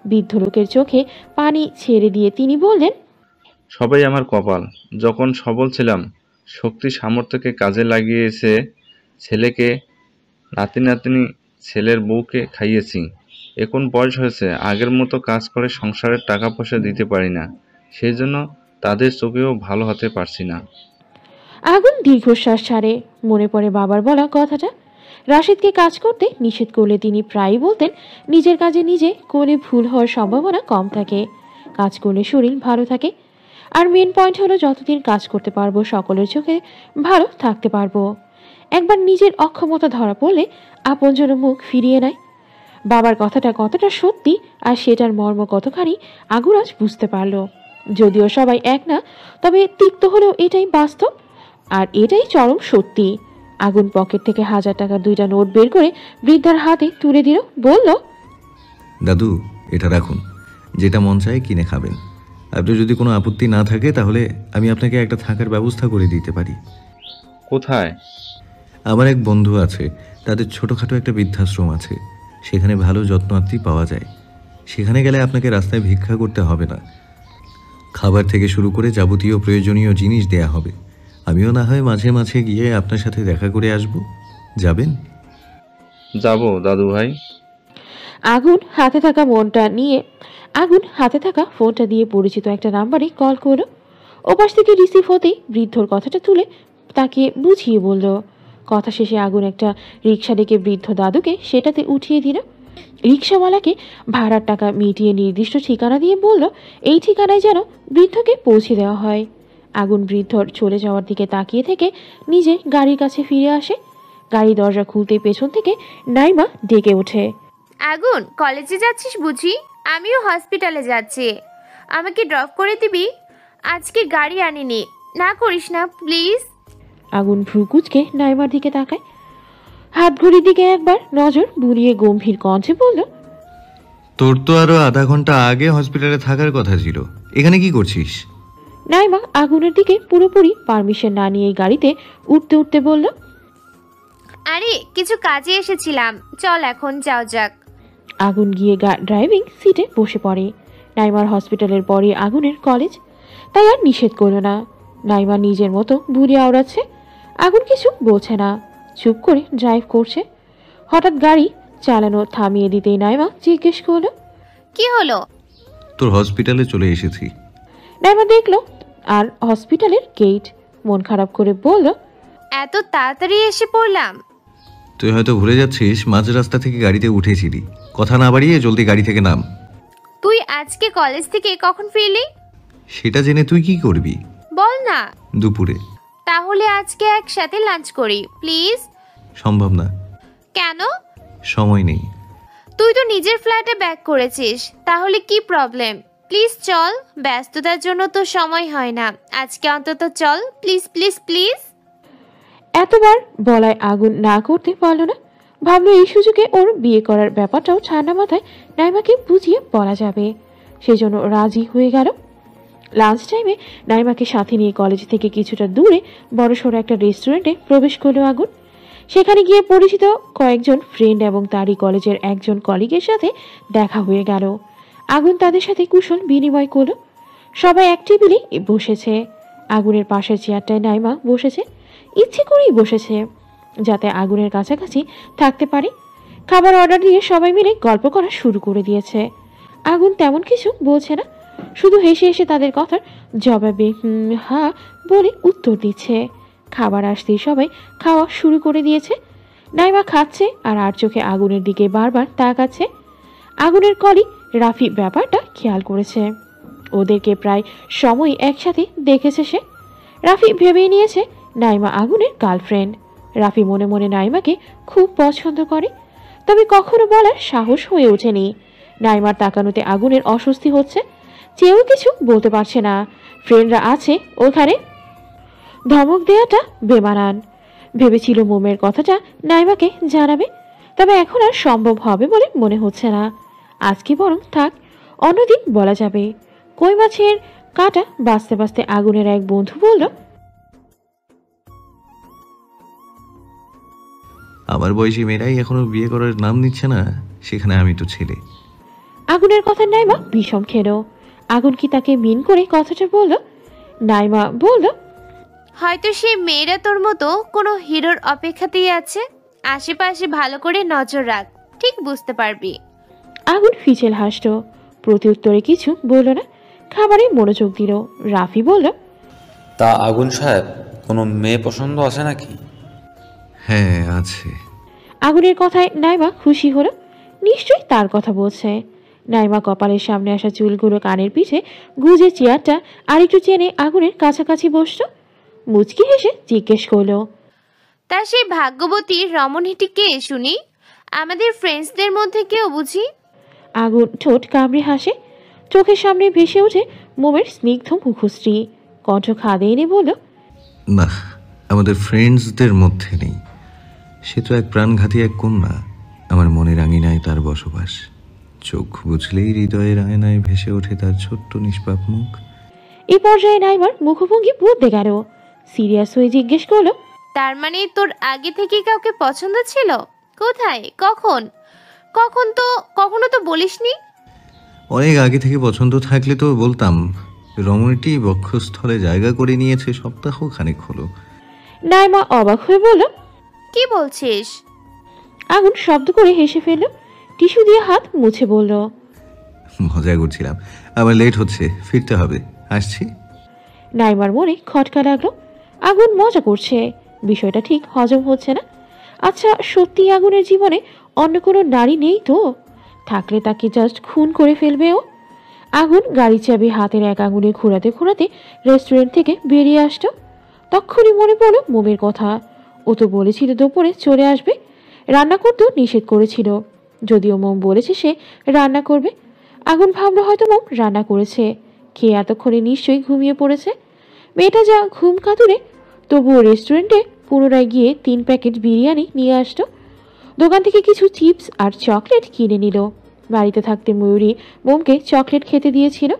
বৃদ্ধ লোকের চোখে পানি ছেড়ে দিয়ে তিনি বললেন, সবাই আমার কপাল। যখন সবল ছিলাম, শক্তি সামর্থ্যকে কাজে লাগিয়েছে, ছেলেকে, নাতি-নাতনি, ছেলের বউকে খাইয়েছি। এখন বয়স হয়েছে, আগের মতো কাজ করে সংসারের টাকা পয়সা দিতে পারি না, সেই জন্য তাদের চোখেও ভালো হতে পারছি না। আগুন দীর্ঘশ্বাস ছাড়ে। মনে পড়ে বাবার বলা কথাটা। রাশেদকে কাজ করতে নিষেধ করলে তিনি প্রায়ই বলতেন, নিজের কাজে নিজে করলে ভুল হওয়ার সম্ভাবনা কম থাকে, কাজ করলে শরীর ভালো থাকে। আর মেন পয়েন্ট হলো, যতদিন কাজ করতে পারবো সকলের চোখে ভালো থাকতে পারবো। একবার নিজের অক্ষমতা ধরা পড়লে আপনজন মুখ ফিরিয়ে নেয়। বাবার কথাটা কতটা সত্যি আর সেটার মর্ম কতখানি আগুন আজ বুঝতে পারলো। যদিও সবাই এক না, তবে তিক্ত হলেও এটাই বাস্তব, আর এটাই চরম সত্যি। আগুন পকেট থেকে 1000 টাকার 2টা নোট বের করে বৃদ্ধার হাতে তুলে দিল, বলল, দাদু, এটা রাখুন, যেটা মন চায় কিনে খাবেন। আপনার যদি কোনো আপত্তি না থাকে তাহলে আমি আপনাকে একটা থাকার ব্যবস্থা করে দিতে পারি। কোথায়? আমার এক বন্ধু আছে, তাদের ছোটোখাটো একটা বৃদ্ধাশ্রম আছে, সেখানে ভালো যত্নার্থী পাওয়া যায়। সেখানে গেলে আপনাকে রাস্তায় ভিক্ষা করতে হবে না, খাবার থেকে শুরু করে যাবতীয় প্রয়োজনীয় জিনিস দেয়া হবে। আমিও না হয় মাঝে মাঝে গিয়ে আপনার সাথে দেখা করে আসব। যাবেন? যাব দাদু ভাই। আগুন হাতে থাকা ফোনটা দিয়ে পরিচিত একটা নাম্বারে কল করলো। ওপাশ থেকে রিসিভ হতেই বৃদ্ধর কথাটা তুলে তাকে বুঝিয়ে বলল। কথা শেষে আগুন একটা রিক্সা ডেকে বৃদ্ধ দাদুকে সেটাতে উঠিয়ে দিল। রিক্সাওয়ালাকে ভাড়ার টাকা মিটিয়ে নির্দিষ্ট ঠিকানা দিয়ে বলল, এই ঠিকানায় যেন বৃদ্ধকে পৌঁছে দেওয়া হয়। আগুন বৃদ্ধর চলে যাওয়ার দিকে তাকিয়ে থেকে নিজে গাড়ির কাছে ফিরে আসে। গাড়ি দরজা খুলতেই পেছন থেকে নাইমা ডেকে ওঠে, আগুন, কলেজে যাচ্ছিস বুঝি? আমিও হসপিটালে যাচ্ছি, আমাকে ড্রপ করে দিবি? আজকে গাড়ি আনিনি, না করিস না প্লিজ। আগুন ভ্রুকুচকে নাইমার দিকে তাকায়, হাত ঘড়ির দিকে একবার নজর বুলিয়ে গম্ভীর কণ্ঠে বলল, তোর তো আরো আধা ঘন্টা আগে হসপিটালে থাকার কথা ছিল, এখানে কি করছিস? নাইমা আগুনের দিকে পুরোপুরি পারমিশন না নিয়ে গাড়িতে উঠতে উঠতে বলল, আরে কিছু কাজে এসেছিলাম, চল এখন যাও যাক। আগুন গিয়ে ড্রাইভিং সিটে বসে পড়ে। নাইমার হসপিটালের পরে আগুনের কলেজ, তাই আর নিষেধ করলো না। নাইমা নিজের মতো বুড়ি আওড়াচ্ছে, আগুন কিছু বলছে না, চুপ করে ড্রাইভ করছে। হঠাৎ গাড়ি চালানো থামিয়ে দিতেই নাইমা জিজ্ঞেস করলো, কি হলো? তোর হসপিটালে চলে এসেছি। নাইমা দেখলো আর হসপিটালের গেট, মন খারাপ করে বলল, এত তাড়াতাড়ি এসে পড়লাম। তুই হয়তো ভুলে যাচ্ছিস মাঝ রাস্তা থেকে গাড়িতে উঠেছিলি। কথা না বাড়িয়ে জলদি গাড়ি থেকে নাম। তুই আজকে কলেজ থেকে কখন ফিরলি? সেটা জেনে তুই কি করবি? বল না। দুপুরে। তাহলে আজকে একসাথে লাঞ্চ করি প্লিজ। সম্ভব না। কেন? সময় নেই। তুই তো নিজের ফ্ল্যাটে ব্যাক করেছিস, তাহলে কি প্রবলেম? প্লিজ চল, ব্যস্ততার জন্য তো সময় হয় না, আজকে অন্তত চল প্লিজ প্লিজ প্লিজ। এতবার বলায় আগুন না করতে পারল না। ভাবলো এই সুযোগে ওর বিয়ে করার ব্যাপারটাও ঠান্ডা মাথায় নাইমাকে বুঝিয়ে বলা যাবে, সেজন্য রাজি হয়ে গেল। লাঞ্চ টাইমে নাইমাকে সাথে নিয়ে কলেজ থেকে কিছুটা দূরে বড়সড় একটা রেস্টুরেন্টে প্রবেশ করলো আগুন। সেখানে গিয়ে পরিচিত কয়েকজন ফ্রেন্ড এবং তারই কলেজের একজন কলিগের সাথে দেখা হয়ে গেল। আগুন তাদের সাথে কুশল বিনিময় করলো। সবাই এক টেবিলে বসেছে। আগুনের পাশের চেয়ারটায় নাইমা বসেছে, ইচ্ছে করেই বসেছে যাতে আগুনের কাছাকাছি থাকতে পারে। খাবার অর্ডার দিয়ে সবাই মিলে গল্প করা শুরু করে দিয়েছে। আগুন তেমন কিছু বলছে না, শুধু হেসে হেসে তাদের কথার জবাবে হা বলে উত্তর দিচ্ছে। খাবার আসতেই সবাই খাওয়া শুরু করে দিয়েছে। নাইমা খাচ্ছে আর চোখে আগুনের দিকে বারবার তাকাচ্ছে। আগুনের কলিগ রাফি ব্যাপারটা খেয়াল করেছে, ওদেরকে প্রায় সময় একসাথে দেখেছে সে। রাফি ভেবেই নিয়েছে নাইমা আগুনের গার্লফ্রেন্ড। রাফি মনে মনে নাইমাকে খুব পছন্দ করে, তবে কখনো বলার সাহস হয়ে ওঠেনি। নাইমার তাকানোতে আগুনের অস্বস্তি হচ্ছে, চেয়েও কিছু বলতে পারছে না। ফ্রেন্ডরা আছে ওখানে, ধমক দেয়াটা বেমানান। ভেবেছিল মোমের কথাটা নাইমাকে জানাবে, তবে এখন আর সম্ভব হবে বলে মনে হচ্ছে না। আজকে বরং থাক, অন্যদিন বলা যাবে। কই মাছের কাঁটা বাঁচতে বাঁচতে আগুনের এক বন্ধু বলল, আমার বয়সী মেয়েরাই এখনো বিয়ে করার নাম নিচ্ছে না, সেখানে আমি তো ছেলে। আগুনের কথা নাইমা বিষম খেলো। আগুন কি তাকে মিন করে কথাটা বলল? নাইমা বলল, হয়তো সেই মেয়েরা তোর মতো কোনো হিরোর অপেক্ষাতেই আছে। আশেপাশে ভালো করে নজর রাখ, ঠিক বুঝতে পারবি। আগুন ফিচেল হাসল। প্রত্যুত্তরে কিছু বলল না, খাবারে মনোযোগ দিল। রাফি বলল, তা আগুন সাহেব, কোনো মেয়ে পছন্দ আছে নাকি? হ্যাঁ আছে। আগুনের কথায় নাইমা খুশি হলো। নিশ্চয়ই তার কথা বলছে। নাইমা কপালের সামনে আসা চুলগুলো কানের পিঠে গুজে চেয়ারটা আরেকটু চেনে আগুনের কাছাকাছি বসল। মুচকি হেসে জিজ্ঞেস করলো, তা সেই ভাগ্যবতী রমণীটি কে শুনি? আমাদের ফ্রেন্ডসদের মধ্যে কেউ বুঝি? আগুন ঠোঁট কামড়ে হাসে। চোখের সামনে ভেসে ওঠে মোমের স্নিগ্ধ মুখশ্রী। কণ্ঠ খাদে এনে বলল, না, আমাদের ফ্রেন্ডসদের মধ্যে নেই। সে তো এক প্রাণঘাতী এক কন্যা। আমার মনের আঙিনায় তার বসবাস। চোখ বুঝলেই হৃদয়ের আয়নায় ভেসে ওঠে তার ছোট্ট নিষ্পাপ মুখ। এই পর্যায়ে নাইমার মুখভঙ্গি বদলে গেল। সিরিয়াস হয়ে জিজ্ঞেস করলো, তার মানে তোর আগে থেকে কাউকে পছন্দ ছিল? কোথায়, কখন? কখনো তো বলিসনি। অনেক আগে থেকে পছন্দ থাকলে তো বলতাম। রমণীটি বক্ষস্থলে জায়গা করে নিয়েছে সপ্তাহ খানেক হলো। নাইমা অবাক হয়ে বলল, কি বলছিস? আগুন শব্দ করে হেসে ফেলল। টিস্যু দিয়ে হাত মুছে বলল, মজা করছিলাম। আমার লেট হচ্ছে, ফিরতে হবে, আসছি। নাইমার মনে খটকা লাগলো। আগুন মজা করছে, বিষয়টা ঠিক হজম হচ্ছে না। আচ্ছা, সত্যি আগুনের জীবনে অন্য কোনো নারী নেই তো? থাকলে তাকে জাস্ট খুন করে ফেলবে ও। আগুন গাড়ি চাবি হাতের এক আঙুলে ঘোরাতে ঘোরাতে রেস্টুরেন্ট থেকে বেরিয়ে আসতো। তখনই মনে পড়ল মোমের কথা। ও তো বলেছিল দুপুরে চলে আসবে। রান্না করতেও নিষেধ করেছিল, যদিও মোম বলেছে সে রান্না করবে। আগুন ভাবলো হয়তো মোম রান্না করেছে। খেয়ে এতক্ষণে নিশ্চয়ই ঘুমিয়ে পড়েছে। মেয়েটা যা ঘুম কাতুরে, তবুও রেস্টুরেন্টে পুনরায় গিয়ে 3 প্যাকেট বিরিয়ানি নিয়ে আসতো। দোকান থেকে কিছু চিপস আর চকলেট কিনে নিল। বাড়িতে থাকতে ময়ূরী মোমকে চকলেট খেতে দিয়েছিল।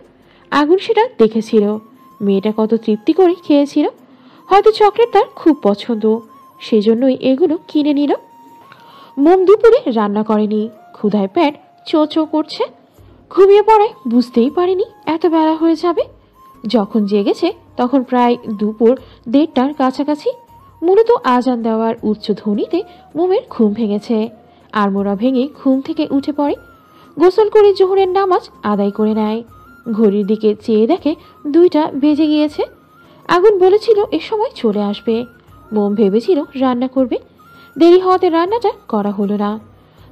আগুন সেটা দেখেছিল। মেয়েটা কত তৃপ্তি করে খেয়েছিল। হয়তো চকলেট তার খুব পছন্দ, সেজন্যই এগুলো কিনে নিল। মোম দুপুরে রান্না করেনি। ক্ষুধায় পেট চো চো করছে। ঘুমিয়ে পড়ায় বুঝতেই পারেনি এত বেলা হয়ে যাবে। যখন জেগেছে তখন প্রায় দুপুর 1:30টার কাছাকাছি। মূলত আজান দেওয়ার উচ্চ ধ্বনিতে মোমের ঘুম ভেঙেছে। আর মোড়া ভেঙে ঘুম থেকে উঠে পড়ে। গোসল করে জোহরের নামাজ আদায় করে নেয়। ঘড়ির দিকে চেয়ে দেখে 2টা বেজে গিয়েছে। আগুন বলেছিল এ সময় চলে আসবে। মোম ভেবেছিল রান্না করবে। দেরি হওয়াতে রান্নাটা করা হলো না।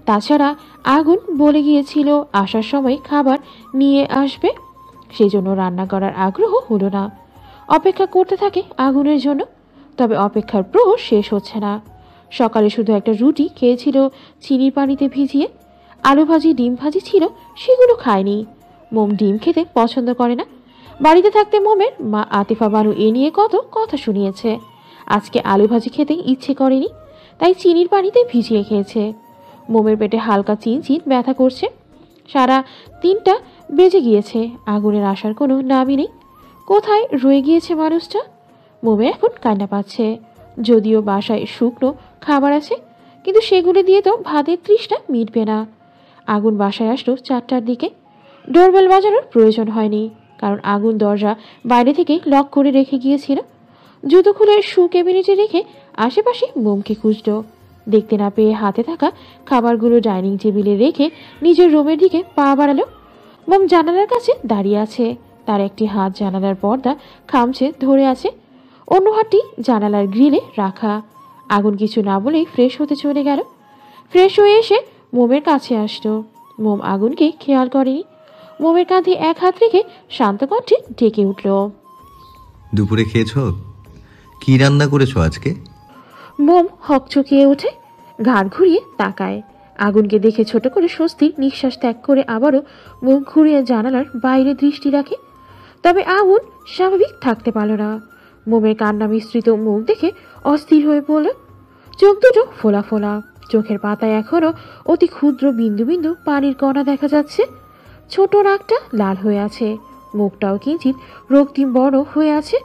তাছাড়া আগুন বলে গিয়েছিল আসার সময় খাবার নিয়ে আসবে, সেজন্য রান্না করার আগ্রহ হলো না। অপেক্ষা করতে থাকে আগুনের জন্য। তবে অপেক্ষার প্রহর শেষ হচ্ছে না। সকালে শুধু একটা রুটি খেয়েছিল চিনির পানিতে ভিজিয়ে। আলু ভাজি ডিম ভাজি ছিল, সেগুলো খায়নি। মোম ডিম খেতে পছন্দ করে না। বাড়িতে থাকতে মোমের মা আতিফা বানু এ নিয়ে কত কথা শুনিয়েছে। আজকে আলু ভাজি খেতে ইচ্ছে করেনি, তাই চিনির পানিতে ভিজিয়ে খেয়েছে। মোমের পেটে হালকা চিনচিন ব্যথা করছে। সারা 3টা বেজে গিয়েছে। আগুনের আসার কোনো নামই নেই। কোথায় রয়ে গিয়েছে মানুষটা? মোমের এখন কান্না পাচ্ছে। যদিও বাসায় শুকনো খাবার আছে, কিন্তু সেগুলো দিয়ে তো ভাতের তৃষ্ণা মিটবে না। আগুন বাসায় আসলো 4টার দিকে। ডোরবেল বাজানোর প্রয়োজন হয়নি, কারণ আগুন দরজা বাইরে থেকে লক করে রেখে গিয়েছিল। জুতো খুলে শু ক্যাবিনেটে রেখে আশেপাশে মোমকে খুঁজল। দেখতে না পেয়ে হাতে থাকা খাবারগুলো ডাইনিং টেবিলে রেখে নিজের রুমের দিকে পা বাড়ালো। মোম জানালার কাছে দাঁড়িয়ে আছে। তার একটি হাত জানালার পর্দা খামচে ধরে আছে, অন্য হাতটি জানালার গ্রিলে রাখা। আগুন কিছু না বলেই ফ্রেশ হতে চলে গেল। ফ্রেশ হয়ে এসে মোমের কাছে আসলো। মোম আগুনকে খেয়াল করেনি। মোমের কাঁধে এক হাত রেখে শান্ত কণ্ঠে ডেকে উঠল, দুপুরে খেয়েছো? কি রান্না করেছো আজকে? মোম হকচকিয়ে ওঠে, ঘাড় ঘুরিয়ে তাকায়। আগুনকে দেখে ছোট করে স্বস্তির নিঃশ্বাস ত্যাগ করে আবারও মুখ ঘুরিয়ে জানালার বাইরে দৃষ্টি রাখে। তবে আগুন স্বাভাবিক থাকতে পারল না। মোমের কান্না মিশ্রিত মুখ দেখে অস্থির হয়ে পড়ল। চোখ দুটো ফোলা ফোলা, চোখের পাতায় এখনো অতি ক্ষুদ্র বিন্দু বিন্দু পানির কণা দেখা যাচ্ছে। ছোট নাকটা লাল হয়ে আছে, মুখটাও কিঞ্চিত রক্তিম বড় হয়ে আছে।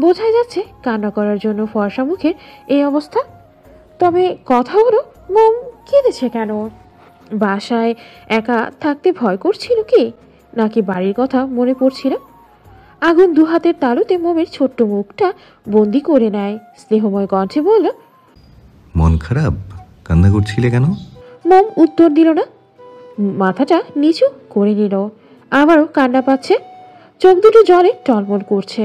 বোঝাই যাচ্ছে কান্না করার জন্য ফর্সা মুখের এই অবস্থা। তবে কথা হলো মোম কেঁদেছে কেন? বাসায় একা থাকতে ভয় করছিল কি, নাকি বাড়ির কথা মনে পড়ছিল? আগুন দুহাতের তালুতে মোমের ছোট্ট মুখটা বন্দি করে নেয়, স্নেহময় কণ্ঠে বলল, মন খারাপ? কান্না করছিলে কেন? মোম উত্তর দিল না, মাথাটা নিচু করে নিল। আবারও কান্না পাচ্ছে, চোখ দুটো জলে টলমল করছে।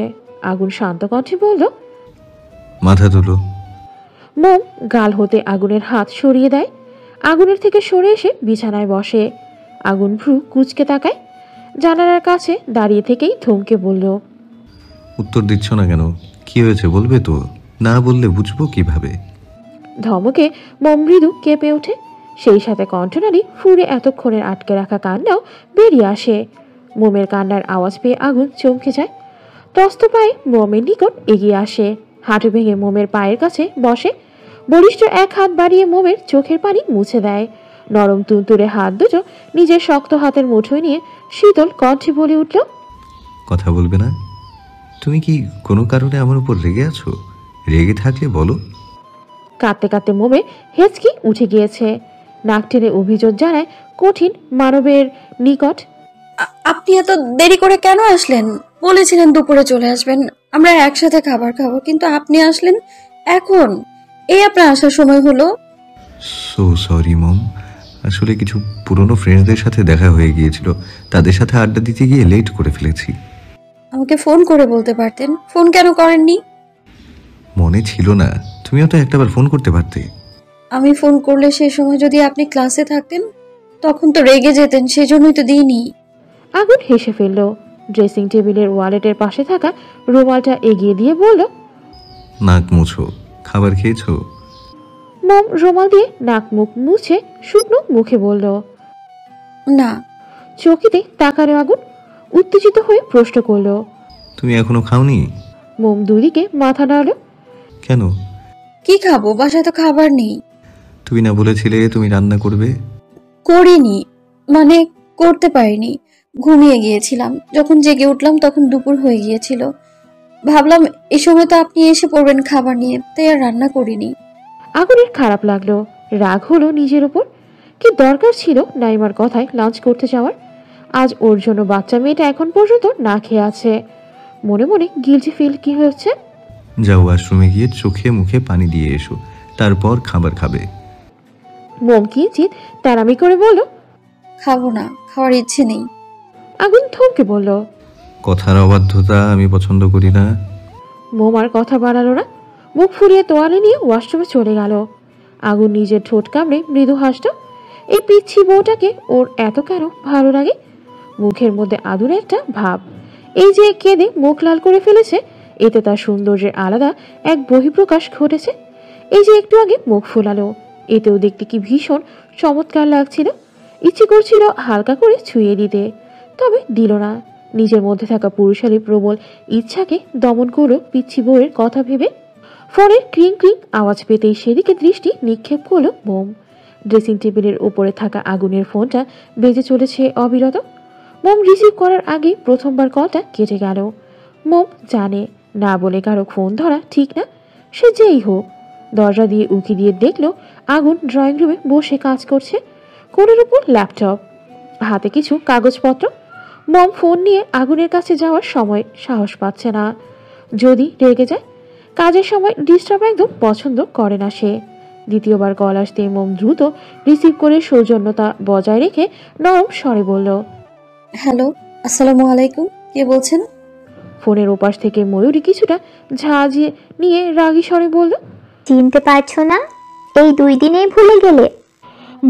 আগুন শান্ত কণ্ঠে বলল, মাথা তোলো। মোম গাল হতে আগুনের হাত সরিয়ে দেয়। আগুনের থেকে সরে এসে বিছানায় বসে। আগুন ভ্রু কুঁচকে তাকায়। জানালার কাছে দাঁড়িয়ে থেকেই থমকে বলল, উত্তর দিচ্ছ না কেন? কি হয়েছে বলবে তো? না বললে বুঝবো কিভাবে? ধমকে মোম মৃদু কেঁপে ওঠে। সেই সাথে কণ্ঠনালী ফুরে এতক্ষণের আটকে রাখা কান্নাও বেরিয়ে আসে। মোমের কান্নার আওয়াজ পেয়ে আগুন চমকে যায়। তস্ত পায়ে মোমের নিকট এগিয়ে আসে, হাঁটু ভেঙে মোমের পায়ের কাছে বসে। বলিষ্ঠ এক হাত বাড়িয়ে মোমের চোখের পানি মুছে দেয়। নরম তুনতুরে হাত দুটো নিজের শক্ত হাতের মুঠোয় নিয়ে শীতল কণ্ঠে বলে উঠল, কথা বলবে না? তুমি কি কোনো কারণে আমার উপর রেগে আছো? রেগে থাকলে বলো। কাঁদতে কাঁদতে মোমে হেঁচকি উঠে গিয়েছে। নাক টেনে অভিযোগ জানায় কঠিন মানবের নিকট, আপনি এত দেরি করে কেন আসলেন? বলেছিলেন দুপুরে চলে আসবেন, আমরা একসাথে খাবার খাবো, কিন্তু আপনি আসলেন এখন। এই আপনার আসার সময় হলো। সো সরি মম, আসলে কিছু পুরনো ফ্রেন্ডসদের সাথে দেখা হয়ে গিয়েছিল, তাদের সাথে আড্ডা দিতে গিয়ে লেট করে ফেলেছি। আমাকে ফোন করে বলতে পারতেন, ফোন কেন করেননি? মনে ছিল না, তুমিও তো একটাবার ফোন করতে পারতে। আমি ফোন করলে সেই সময় যদি আপনি ক্লাসে থাকতেন তখন তো রেগে যেতেন, সেজন্যই তো দিইনি। আগুন হেসে ফেলল। ড্রেসিং টেবিলের ওয়ালেটের পাশে থাকা রুমালটা এগিয়ে দিয়ে বলল, নাক মুছো। খাবার খেয়েছো? মোম রুমাল দিয়ে নাক মুখ মুছে শুকনো মুখে বলল। না। চকিতে তাকালো আগুন, উত্তেজিত হয়ে প্রশ্ন করলো। তুমি এখনো খাওনি? মোম দুদিকে মাথা নাড়ল। কেন? কি খাবো, বাসায় তো খাবার নেই। তুমি না বলেছিলে তুমি রান্না করবে? করিনি, মানে করতে পারিনি, ঘুমিয়ে গিয়েছিলাম। যখন জেগে উঠলাম তখন দুপুর হয়ে গিয়েছিল। ভাবলাম এই সময় তো আপনি এসে পড়বেন খাবার নিয়ে, তাই আর রান্না করিনি। আগুনের খারাপ লাগলো, রাগ হলো নিজের ওপর। কি দরকার ছিল নাইমার কথায় লাঞ্চ করতে যাওয়ার? আজ ওর জন্য বাচ্চা মেয়েটা এখন পর্যন্ত না খেয়ে আছে। মনে মনে গিলটি ফিল কি হচ্ছে। যাও ওয়াশরুমে গিয়ে চোখে মুখে পানি দিয়ে এসো, তারপর খাবার খাবে। মোম কিঞ্চিত তেরামি করে বলল, খাবো না, খাওয়ার ইচ্ছে নেই। আগুন থমকে বলল, কথার অবাধ্যতা আমি পছন্দ করি না। মোম আর কথা বাড়ালো না, মুখ ফুরিয়ে তোয়ালে নিয়ে ওয়াশরুমে চলে গেল। আগুন নিজের ঠোঁট কামড়ে মৃদু হাসল। এই পিচ্ছি বউটাকে ওর এত কেন ভালো লাগে? মুখের মধ্যে আদুরে একটা ভাব। এই যে কেঁদে মুখ লাল করে ফেলেছে, এতে তার সৌন্দর্যের আলাদা এক বহিঃপ্রকাশ ঘটেছে। এই যে একটু আগে মুখ ফোলালো, এতেও দেখতে কি ভীষণ চমৎকার লাগছিল। ইচ্ছে করছিল হালকা করে ছুঁয়ে দিতে, তবে দিল না। নিজের মধ্যে থাকা পুরুষালী প্রবল ইচ্ছাকে দমন করলো পিচ্ছি বউয়ের কথা ভেবে। ফোনের ক্রিং ক্রিং আওয়াজ পেতেই সেদিকে দৃষ্টি নিক্ষেপ করলো মোম। ড্রেসিং টেবিলের উপরে থাকা আগুনের ফোনটা বেজে চলেছে অবিরত। মোম রিসিভ করার আগে প্রথমবার কলটা কেটে গেল। মোম জানে না বলে কারো ফোন ধরা ঠিক না, সে যেই হোক। দরজা দিয়ে উকি দিয়ে দেখলো আগুন ড্রয়িং রুমে বসে কাজ করছে, কোণের উপর ল্যাপটপ, হাতে কিছু কাগজপত্র। মম ফোন নিয়ে আগুনের কাছে যাওয়ার সময় সাহস পাচ্ছে না, যদি রেগে যায়। কাজের সময় ডিস্টার্ব একদম পছন্দ করে না সে। দ্বিতীয়বার কল আসতে মম দ্রুত রিসিভ করে সৌজন্যতা বজায় রেখে নরম স্বরে বলল, হ্যালো, আসসালামু আলাইকুম, কে বলছেন? ফোনের ওপাশ থেকে ময়ূরী কিছুটা ঝাঁঝিয়ে নিয়ে রাগী স্বরে বলল, চিনতে পারছো না? এই 2 দিনেই ভুলে গেলে?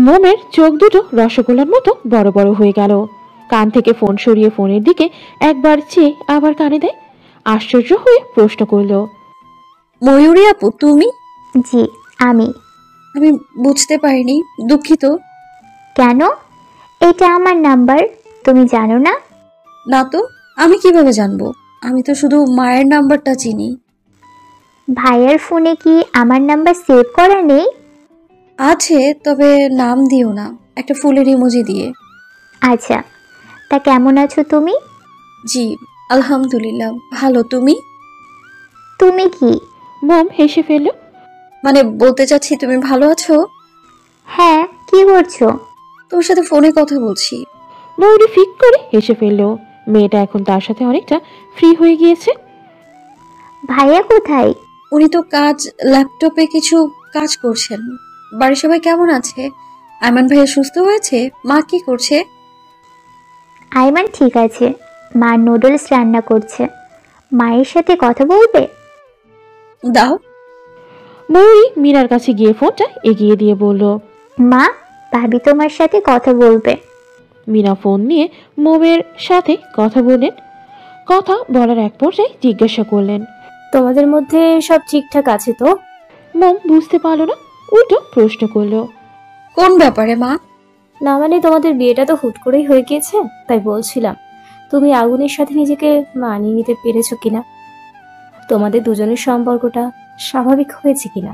মোমের চোখ দুটো রসগোল্লার মতো বড় বড় হয়ে গেল। কান থেকে ফোন সরিয়ে ফোনের দিকে একবার চেয়ে আবার কানে দেয়। আশ্চর্য হয়ে প্রশ্ন করল, ময়ূরী আপু তুমি? জি আমি। আমি বুঝতে পারিনি, দুঃখিত। কেন? এটা আমার নাম্বার, তুমি জানো না? না তো, আমি কিভাবে জানবো? আমি তো শুধু মায়ের নাম্বারটা চিনি। ভাইয়ের ফোনে কি আমার নাম্বার সেভ করা নেই? আছে, তবে নাম দিও না, একটা ফুলের ইমোজি দিয়ে। আচ্ছা, তা কেমন আছো তুমি? জি আলহামদুলিল্লাহ ভালো, তুমি? তুমি কি? মম হেসে ফেলল। মানে বলতে চাচ্ছি তুমি ভালো আছো? হ্যাঁ, কি করছো? তোমার সাথে ফোনে কথা বলছি। ময়ূরী ফিক করে হেসে ফেললো। মেয়েটা এখন তার সাথে অনেকটা ফ্রি হয়ে গিয়েছে। ভাইয়া কোথায়? উনি তো ল্যাপটপে কিছু কাজ করছেন। বাড়ির সবাই কেমন আছে? আয়মান ভাইয়া সুস্থ হয়েছে? মা কি করছে? আইমান ঠিক আছে, মা নুডলস রান্না করছে। মায়ের সাথে কথা বলবে? দাও। ময়ূরী মীরার কাছে গিয়ে ফোনটা এগিয়ে দিয়ে বলল, মা, ভাবি তোমার সাথে কথা বলবে। মীরা ফোন নিয়ে মোমের সাথে কথা বললেন। কথা বলার এক পর্যায়ে জিজ্ঞাসা করলেন, তোমাদের মধ্যে সব ঠিকঠাক আছে তো? মোম বুঝতে পারলো না, উল্টো প্রশ্ন করলো, কোন ব্যাপারে মা? না মানে তোমাদের বিয়েটা তো হুট করেই হয়ে গিয়েছে, তাই বলছিলাম তুমি আগুনের সাথে নিজেকে মানিয়ে নিতে পেরেছো কিনা, তোমাদের দুজনের সম্পর্কটা স্বাভাবিক হয়েছে কিনা।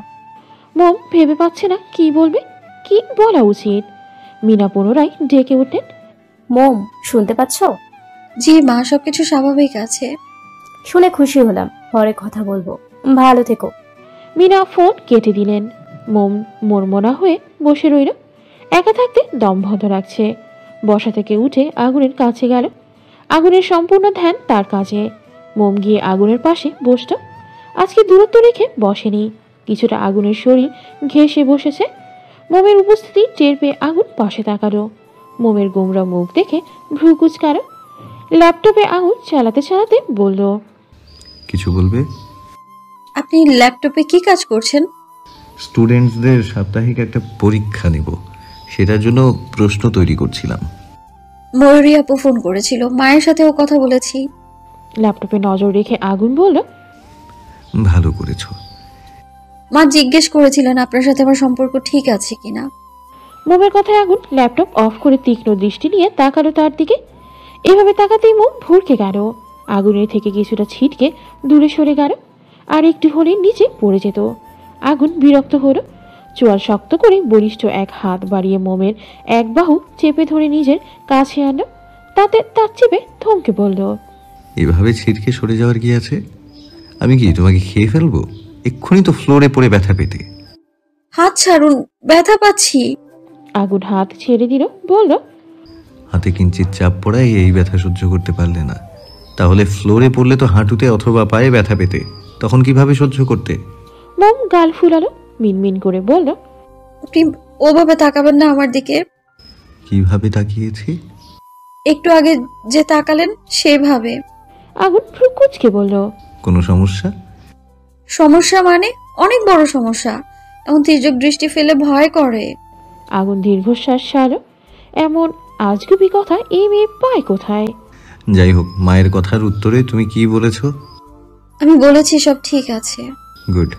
মোম ভেবে পাচ্ছে না কি বলবে, কি বলা উচিত। মীরা পুনরায় ডেকে উঠলেন, মোম শুনতে পাচ্ছ? জি মা, সবকিছু স্বাভাবিক আছে। শুনে খুশি হলাম, পরে কথা বলবো, ভালো থেকো। মীরা ফোন কেটে দিলেন। মোম মনমনা হয়ে বসে রইল। একা থাকতে দম বন্ধ রাখছে। বসা থেকে উঠে আগুনের কাছে গেল। আগুনের সম্পূর্ণ ধ্যান তার কাজে। মোম গিয়ে আগুনের পাশে বসল। আজকে দূরত্ব রেখে বসেনি, কিছুটা আগুনের শরীর ঘেঁষে বসেছে। মোমের উপস্থিতি টের পেয়ে আগুন পাশে তাকালো। মোমের গোমরা মুখ দেখে ভ্রু কুচকালো। ল্যাপটপে আগুন চালাতে চালাতে বলল, কিছু বলবে? আপনি ল্যাপটপে কি কাজ করছেন? স্টুডেন্টসদের সাপ্তাহিক একটা পরীক্ষা নেব, সেটার জন্য প্রশ্ন তৈরি করছিলাম। ময়ূরী আপু ফোন করেছিল, মায়ের সাথেও কথা বলেছি। ল্যাপটপে নজর রেখে আগুন বলল, ভালো করেছো। মা জিজ্ঞেস করেছিলেন আপনার সাথে আমার সম্পর্ক ঠিক আছে কিনা। মোমের কথায় আগুন ল্যাপটপ অফ করে তীক্ষ্ণ দৃষ্টি নিয়ে তাকালো তার দিকে। এভাবে তাকাতেই মোম ভরকে গেল। আগুনের থেকে কিছুটা ছিটকে দূরে সরে গেল। আর একটু হলে নিচে পড়ে যেত। আগুন বিরক্ত হলো। চোয়াল শক্ত করে বলিষ্ঠ এক হাত বাড়িয়ে মোমের এক বাহু চেপে ধরে নিজের কাছে আনলো। তাতে তার চেপে থমকে বলল, এভাবে ছিটকে সরে যাওয়ার কি আছে? আমি কি তোমাকে খেয়ে ফেলবো? এক্ষুনি তো ফ্লোরে পড়ে ব্যথা পেতে। হাত ছাড়ুন, ব্যথা পাচ্ছি। আগুন হাত ছেড়ে দিল, বলল, হাতে কিঞ্চিত চাপ পড়ায় এই ব্যথা সহ্য করতে পারলে না, তাহলে ফ্লোরে পড়লে তো হাঁটুতে অথবা পায়ে ব্যথা পেতে, তখন কিভাবে সহ্য করতে? মোম গাল ফুলালো, মিনমিন করে বলল, আপনি ওভাবে তাকাবেন না আমার দিকে। কিভাবে তাকিয়েছি? একটু আগে যে তাকালেন সেভাবে। আগুন ভ্রু কুঁচকে বলল, কোনো সমস্যা? সমস্যা মানে অনেক বড় সমস্যা। এমন তির্যক দৃষ্টি ফেলে ভয় করে। আগুন দীর্ঘশ্বাস ছাড়ল। এমন আজগুবি কথা এই মেয়ে পায় কোথায়? যাই হোক, মায়ের কথার উত্তরে তুমি কি বলেছ? আমি বলেছি সব ঠিক আছে। গুড।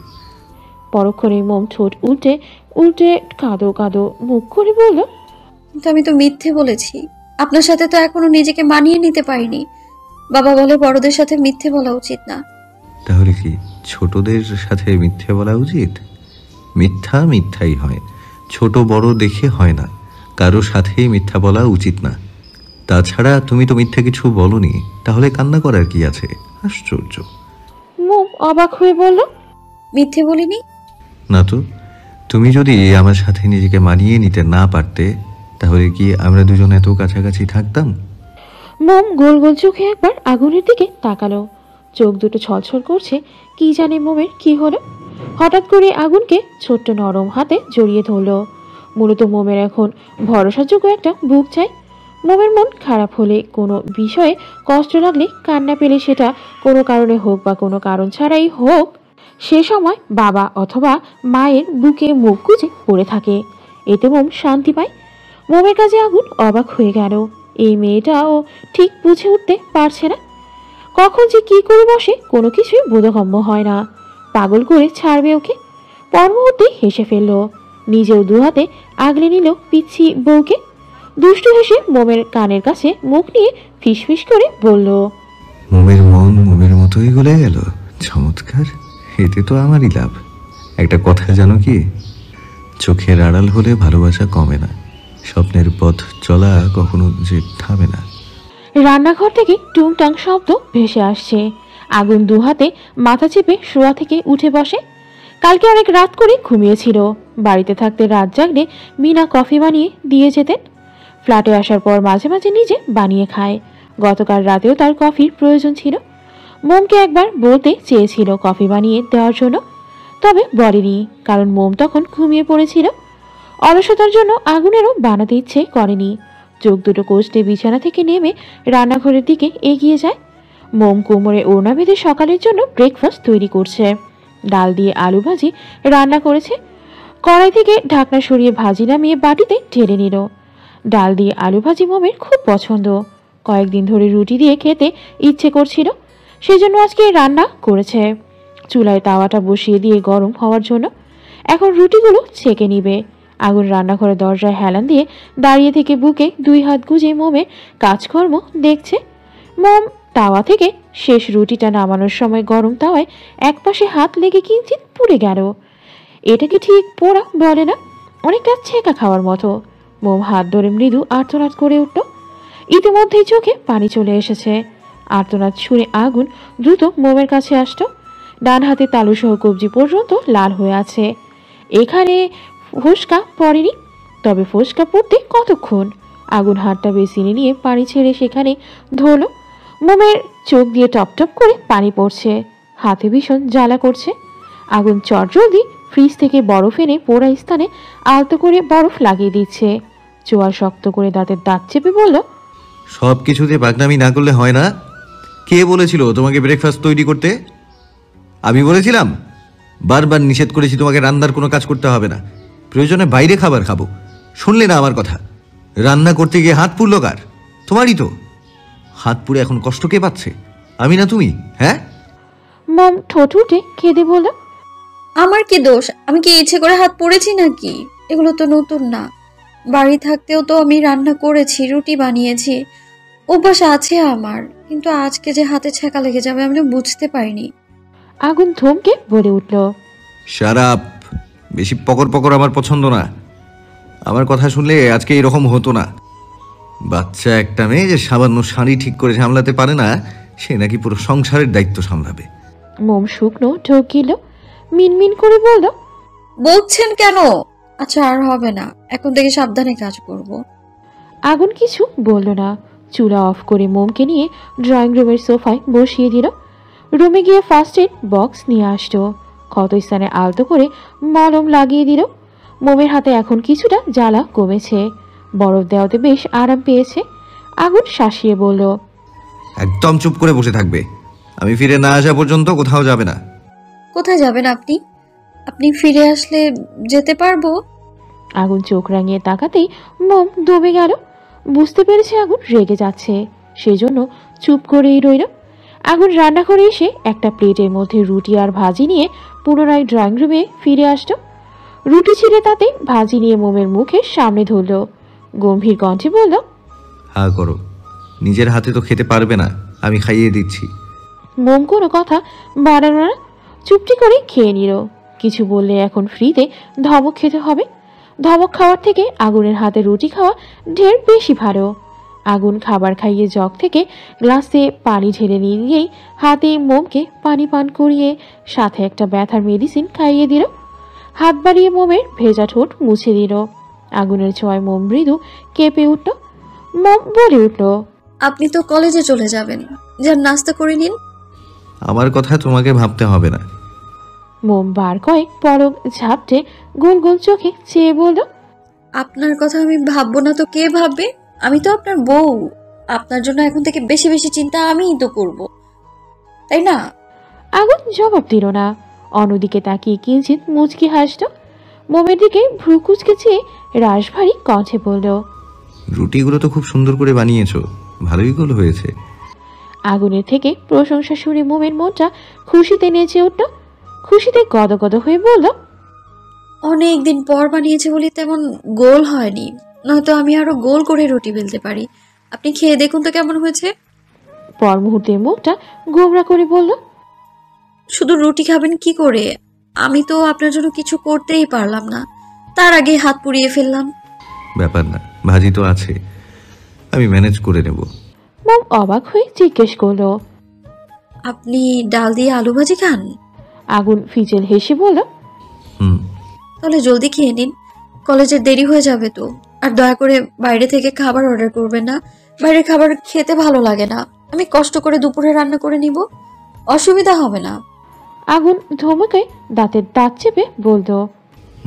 পরক্ষণে মোম ঠোঁট উল্টে উল্টে কাঁদো কাঁদো মুখ করে বলল, কিন্তু আমি তো মিথ্যে বলেছি। আপনার সাথে তো এখনো নিজেকে মানিয়ে নিতে পারিনি। বাবা বলে বড়দের সাথে মিথ্যে বলা উচিত না। তাহলে কি ছোটদের সাথে মিথ্যে বলা উচিত? মিথ্যা মিথ্যাই হয়, ছোট বড় দেখে হয় না। কারো সাথেই মিথ্যা বলা উচিত না। তাছাড়া তুমি তো মিথ্যা কিছু বলনি, তাহলে কান্না করার কি আছে? আশ্চর্য। মোম অবাক হয়ে বলল, মিথ্যে বলিনি। না তো, তুমি যদি আমার সাথে নিজেকে মানিয়ে নিতে না পারতে, তাহলে কি আমরা দুজন এত কাছাকাছি থাকতাম? মোম গোল গোল চোখে একবার আগুনের দিকে তাকালো। চোখ দুটো ছলছল করছে। কি জানে মোমের কি হলো। হঠাৎ করে আগুনকে ছোট্ট নরম হাতে জড়িয়ে ধরলো। মূলত মোমের এখন ভরসাযোগ্য একটা বুক চাই। মোমের মন খারাপ হলে, কোনো বিষয়ে কষ্ট লাগলে, কান্না পেলে, সেটা কোনো কারণে হোক বা কোনো কারণ ছাড়াই হোক, সে সময় বাবা অথবা মায়ের বুকে মুখ গুজে পড়ে থাকে। এতে মোম শান্তি পায়। মোমের কাছে আগুন অবাক হয়ে গেল। এই মেয়েটাও ঠিক বুঝে উঠতে পারছে না। কখন যে কি করে বসে কোনো কিছুই বোধগম্য হয় না। পাগল করে ছাড়বে ওকে। পর মুহূর্তে হেসে ফেলল। নিজেও দুহাতে আগলে নিল পিচ্ছি বউকে। দুষ্টু হেসে মোমের কানের কাছে মুখ নিয়ে ফিসফিস করে বলল, মোমের মন মোমের মতোই গলে গেল। চমৎকার, এতে তো আমারই লাভ। একটা কথা জানো কি, চোখের আড়াল হলে ভালোবাসা কমে না, স্বপ্নের পথ চলা কখনো যে থামে না। রান্নাঘর থেকে টুংটাং শব্দ ভেসে আসছে। আগুন দুহাতে মাথা চেপে শোয়া থেকে উঠে বসে। কালকে অনেক রাত করে ঘুমিয়েছিল। বাড়িতে থাকতে রাত জাগলে মিনা কফি বানিয়ে দিয়ে যেতেন। ফ্ল্যাটে আসার পর মাঝে মাঝে নিজে বানিয়ে খায়। গতকাল রাতেও তার কফির প্রয়োজন ছিল। মোমকে একবার বলতে চেয়েছিল কফি বানিয়ে দেওয়ার জন্য, তবে বলেনি, কারণ মোম তখন ঘুমিয়ে পড়েছিল। অলসতার জন্য আগুনেরও বানাতে ইচ্ছে করেনি। চোখ দুটো কষতে বিছানা থেকে নেমে রান্নাঘরের দিকে এগিয়ে যায়। মোম কোমরে ওড়না বেঁধে সকালের জন্য ব্রেকফাস্ট তৈরি করছে। ডাল দিয়ে আলু ভাজি রান্না করেছে। কড়াই থেকে ঢাকনা সরিয়ে ভাজি নামিয়ে বাটিতে ঢেলে নিল। ডাল দিয়ে আলু ভাজি মোমের খুব পছন্দ। কয়েকদিন ধরে রুটি দিয়ে খেতে ইচ্ছে করছিল, সেজন্য আজকে রান্না করেছে। চুলায় তাওয়াটা বসিয়ে দিয়ে গরম হওয়ার জন্য এখন রুটিগুলো ছেঁকে নিবে। আগুন রান্নাঘরের দরজায় হেলান দিয়ে দাঁড়িয়ে থেকে বুকে 2 হাত গুজে মোমের কাজকর্ম দেখছে। মোম তাওয়া থেকে শেষ রুটিটা নামানোর সময় গরম তাওয়ায় একপাশে হাত লেগে কিঞ্চিৎ পুড়ে গেল। এটাকে ঠিক পোড়া বলে না, অনেকটা ছেঁকা খাওয়ার মতো। মোম হাত ধরে মৃদু আর্তনাদ করে উঠল। ইতিমধ্যেই চোখে পানি চলে এসেছে। আর্তনাদ শুনে আগুন দ্রুত মোমের কাছে আসতো। ডান হাতে তালুসহ কবজি পর্যন্ত লাল হয়ে আছে। এখানে ফোসকা পড়েনি, তবে ফোসকা পড়তে কতক্ষণ। আগুন হাতটা বেসিনে নিয়ে পানি ছেড়ে সেখানে ধরল। মোমের চোখ দিয়ে টপ টপ করে পানি পড়ছে, হাতে ভীষণ জ্বালা করছে। আগুন চটজলদি ফ্রিজ থেকে বরফ এনে পোড়া স্থানে আলতো করে বরফ লাগিয়ে দিচ্ছে। চোয়া শক্ত করে দাঁতের দাঁত চেপে বলল, সব কিছুতে পাকনামি না করলে হয় না। কে বলেছিল তোমাকে ব্রেকফাস্ট তৈরি করতে? আমি বলেছিলাম? বারবার নিষেধ করেছি তোমাকে রান্নার কোনো কাজ করতে হবে না, প্রয়োজনে বাইরে খাবার খাবো। শুনলে না আমার কথা? রান্না করতে গিয়ে হাত পুড়ল কার? তোমারই তো। হাত পুড়ে এখন কষ্ট কে পাচ্ছে? আমি না তুমি? হ্যাঁ। মোম ঠোঁট উঠে কেঁদে বলল, আমার কি দোষ? আমি কি ইচ্ছে করে হাত পুড়েছি নাকি? এগুলো তো নতুন না, বাড়ি থাকতেও তো আমি রান্না করেছি, রুটি বানিয়েছি, অভ্যাস আছে আমার। কিন্তু আজকে যে হাতে ছ্যাঁকা লেগে যাবে আমি বুঝতে পারিনি। আগুন থমকে বলে উঠল, শারাপ। বেশি পকর পকর আমার পছন্দ না। আমার কথা শুনলে আজকে এরকম হতো না। বাচ্চা একটা মেয়ে যে সামান্য শাড়ি ঠিক করে সামলাতে পারে না, সে নাকি পুরো সংসারের দায়িত্ব সামলাবে। মোম শুকনো ঢোক গিল, মিনমিন করে বলল, বলছেন কেন? আচ্ছা আর হবে না, এখন থেকে সাবধানে কাজ করব। আগুন কিছু বলল না। চুলা অফ করে মোমকে নিয়ে ড্রয়িং রুমের সোফায় বসিয়ে দিল। রুমে গিয়ে ফার্স্ট এড বক্স নিয়ে আসতো। ক্ষত স্থানে আলতো করে মলম লাগিয়ে দিল। মোমের হাতে এখন কিছুটা জ্বালা কমেছে। বরফ দেওয়াতে বেশ আরাম পেয়েছে। আগুন শাসিয়ে বলল, একদম চুপ করে বসে থাকবে। আমি ফিরে না আসা পর্যন্ত কোথাও যাবে না। কোথায় যাবেন আপনি? আপনি ফিরে আসলে যেতে পারবো? আগুন চোখ রাঙিয়ে তাকাতেই মোম দমে গেল। বুঝতে পেরেছে আগুন রেগে যাচ্ছে, সেজন্য চুপ করেই রইল। আগুন রান্না করে এসে একটা প্লেটের মধ্যে রুটি আর ভাজি নিয়ে পুনরায় ড্রয়িং রুমে ফিরে আসতো। রুটি ছিঁড়ে তাতে ভাজি নিয়ে মোমের মুখের সামনে ধরল। গম্ভীর কণ্ঠে বলল, হা করো, নিজের হাতে তো খেতে পারবে না, আমি খাইয়ে দিচ্ছি। মোম কোনো কথা বাড়ালো না, চুপটি করে খেয়ে নিল। কিছু বললে এখন ফ্রিতে ধমক খেতে হবে। ধমক খাওয়ার থেকে আগুনের হাতে রুটি খাওয়া ঢের বেশি ভালো। আগুন খাবার খাইয়ে জগ থেকে গ্লাসে পানি ঢেলে নিয়েই হাতে মোমকে পানি পান করিয়ে সাথে একটা ব্যথার মেডিসিন খাইয়ে দিল। হাত বাড়িয়ে মোমের ভেজা ঠোঁট মুছে দিল। আগুনের ছোঁয়ায় মোম মৃদু কেঁপে উঠল। মোম বলে উঠল, আপনি তো কলেজে চলে যাবেন, যার নাস্তা করে নিন। আমার কথা তোমাকে ভাবতে হবে না। মোম বার কয়েক পলক ঝাপটে গোল গোল চোখে চেয়ে বলল, আপনার কথা আমি ভাববো না তো কে ভাববে? আমি তো আপনার বউ, আপনার জন্য এখন থেকে বেশি বেশি চিন্তা আমিই তো করব, তাই না? আগুন জবাব দিল না। অন্যদিকে তাকিয়ে কিঞ্চিত মুচকি হাসল। মোমের দিকে ভ্রু কুচকে চেয়ে রাশভারী কণ্ঠে বলল, রুটিগুলো তো খুব সুন্দর করে বানিয়েছো, ভালোই গোল হয়েছে। আগুনের থেকে প্রশংসা শুনে মোমের মনটা খুশিতে নেচে উঠল। খুশিতে গদগদ হয়ে বলল, অনেক দিন পর বানিয়েছে বলি তেমন গোল হয়নি, নয়তো আমি আরো গোল করে রুটি বেলতে পারি। আপনি খেয়ে দেখুন তো কেমন হয়েছে। পর মুহূর্তে মুখটা গোমরা করে বলল, শুধু রুটি খাবেন কি করে? আমি তো আপনার জন্য কিছু করতেই পারলাম না, তার আগে হাত পুড়িয়ে ফেললাম। ব্যাপার না, ভাজি তো আছে, আমি ম্যানেজ করে নেব। মোম অবাক হয়ে জিজ্ঞেস করল, আপনি ডাল দিয়ে আলু ভাজি খান? আগুন ফিচেল হেসে বলল, হুম। তাহলে জলদি খেয়ে নিন, কলেজের দেরি হয়ে যাবে তো। আর দয়া করে বাইরে থেকে খাবার অর্ডার করবেন না। বাইরের খাবার খেতে ভালো লাগে না। আমি কষ্ট করে দুপুরে রান্না করে নিব, অসুবিধা হবে না। আগুন ধমকে দাঁতের দাঁত চেপে বলল,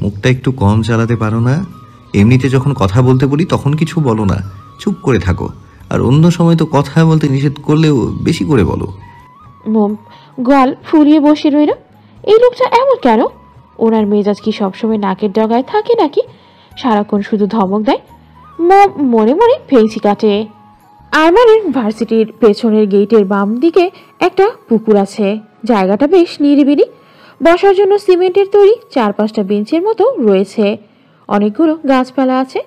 মুখটা একটু কম চালাতে পারো না? এমনিতে যখন কথা বলতে বলি তখন কিছু বলো না, চুপ করে থাকো। আর অন্য সময় তো কথা বলতে নিষেধ করলেও বেশি করে বলো। মোম গাল ফুলিয়ে বসে রইল। এই লোকটা এমন কেন? ওনার মেজাজ কি সবসময় নাকের ডগায় থাকে নাকি? সারাক্ষণ শুধু ধমক দেয়। মম মনে মনে ফেঁসি কাটে। আরমানের ভার্সিটির পেছনের গেটের বাম দিকে একটা পুকুর আছে। জায়গাটা বেশ নিরিবিলি। বসার জন্য সিমেন্টের তৈরি 4-5টা বেঞ্চের মতো রয়েছে। অনেকগুলো গাছপালা আছে।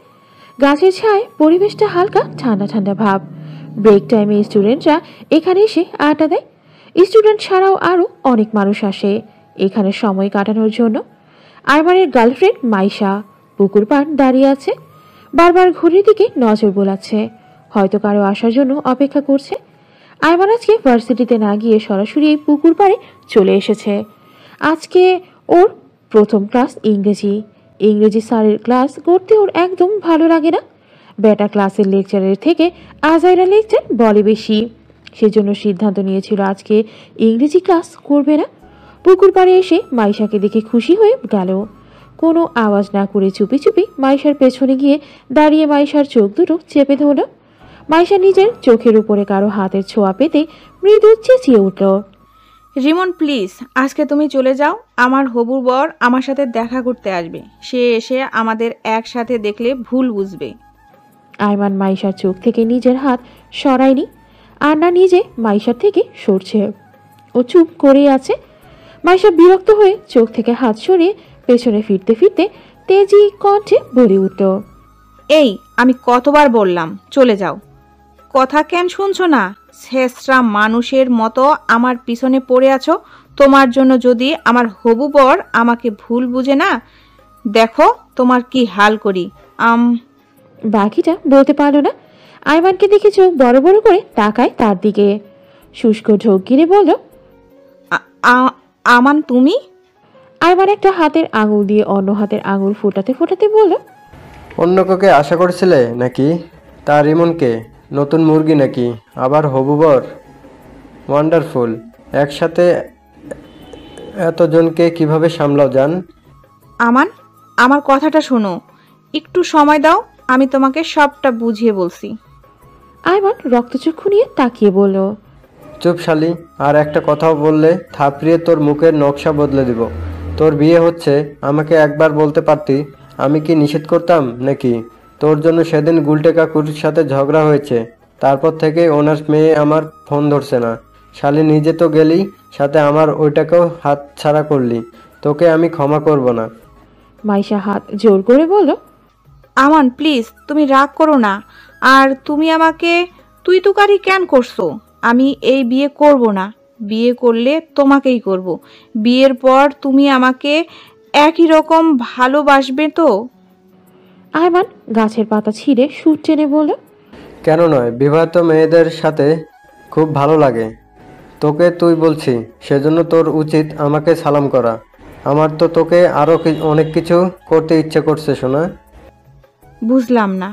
গাছের ছায় পরিবেশটা হালকা ঠান্ডা ঠান্ডা ভাব। ব্রেক টাইমে স্টুডেন্টরা এখানে এসে আড্ডা দেয়। স্টুডেন্ট ছাড়াও আরও অনেক মানুষ আসে এখানে সময় কাটানোর জন্য। আরমানের গার্লফ্রেন্ড মাইশা পুকুর পাড় দাঁড়িয়ে আছে, বারবার ঘড়ির দিকে নজর বোলাচ্ছে। হয়তো কারো আসার জন্য অপেক্ষা করছে। আরমান আজকে ভার্সিটিতে না গিয়ে সরাসরি এই পুকুর পাড়ে চলে এসেছে। আজকে ওর প্রথম ক্লাস ইংরেজি। ইংরেজি স্যারের ক্লাস করতে ওর একদম ভালো লাগে না। বেটা ক্লাসের লেকচারের থেকে আজাইরা লেকচার বলে বেশি। সেজন্য সিদ্ধান্ত নিয়েছিল আজকে ইংরেজি ক্লাস করবে না। পুকুর পাড়ে এসে মাইশাকে দেখে খুশি হয়ে গেল। কোনো আওয়াজ না করে চুপি চুপি মাইশার পেছনে গিয়ে দাঁড়িয়ে মাইশার চোখ দুটো চেপে ধরল। মাইশা নিজের চোখের উপরে কারো হাতের ছোঁয়া পেতে মৃদু চেঁচিয়ে উঠল, রিমন প্লিজ, আজকে তুমি চলে যাও। আমার হবুর বর আমার সাথে দেখা করতে আসবে। সে এসে আমাদের একসাথে দেখলে ভুল বুঝবে। আরমান মাইশার চোখ থেকে নিজের হাত সরায়নি, আর না নিজে মাইশার থেকে সরছে। ও চুপ করেই আছে। মাইশা বিরক্ত হয়ে চোখ থেকে হাত সরিয়ে পেছনে ফিরতে ফিরতে তেজি কণ্ঠে বলে উঠল, এই আমি কতবার বললাম চলে যাও, কথা কেন শুনছো না? শেষরা মানুষের মতো আমার পিছনে পড়ে আছো। তোমার জন্য যদি আমার হবু বর আমাকে ভুল বুঝে না, দেখো তোমার কি হাল করি। বাকিটা বলতে পারলো না। আরমানকে দেখে চোখ বড় বড় করে তাকায় তার দিকে। শুষ্ক ঢোক গিরে বলল, আমান তুমি? আরমান একটা হাতের আঙুল দিয়ে অন্য হাতের আঙুল ফোটাতে ফোটাতে বলল, অন্য কাউকে আশা করছিলে নাকি? তা রিমনকে? নতুন মুরগি নাকি? আবার হবু বর? ওয়ান্ডারফুল। একসাথে এতজনকে কিভাবে সামলাও জান? আমান, আমার কথাটা শোনো, একটু সময় দাও, আমি তোমাকে সবটা বুঝিয়ে বলছি। আরমান রক্তচক্ষু নিয়ে তাকিয়ে বলল, চুপ শালি, আর একটা কথাও বললে থাপড়িয়ে তোর মুখের নকশা বদলে দিব। তোর বিয়ে হচ্ছে, আমাকে একবার বলতে পারতি। আমি কি নিষেধ করতাম নাকি? তোর জন্য সেদিন গুলটে কাকুর সাথে ঝগড়া হয়েছে, তারপর থেকে ওনার মেয়ে আমার ফোন ধরছে না। শালি নিজে তো গেলি, সাথে আমার ওইটাকেও হাত ছাড়া করলি। তোকে আমি ক্ষমা করব না। মাইশা হাত জোর করে বলল, আমান প্লিজ, তুমি রাগ করো না। আর তুমি আমাকে তুই তুকারি কেন করছো? আমি এই বিয়ে করব না। বিয়ে করলে তোমাকেই করব। বিয়ের পর তুমি আমাকে একই রকম ভালোবাসবে তো? আরমান গাছের পাতা ছিঁড়ে সুর টেনে বলল, কেন নয়, বিবাহিত মেয়েদের সাথে খুব ভালো লাগে। তোকে তুই বলছি, সেজন্য তোর উচিত আমাকে সালাম করা। আমার তো তোকে আরও অনেক কিছু করতে ইচ্ছে করছে শোনা। বুঝলাম না।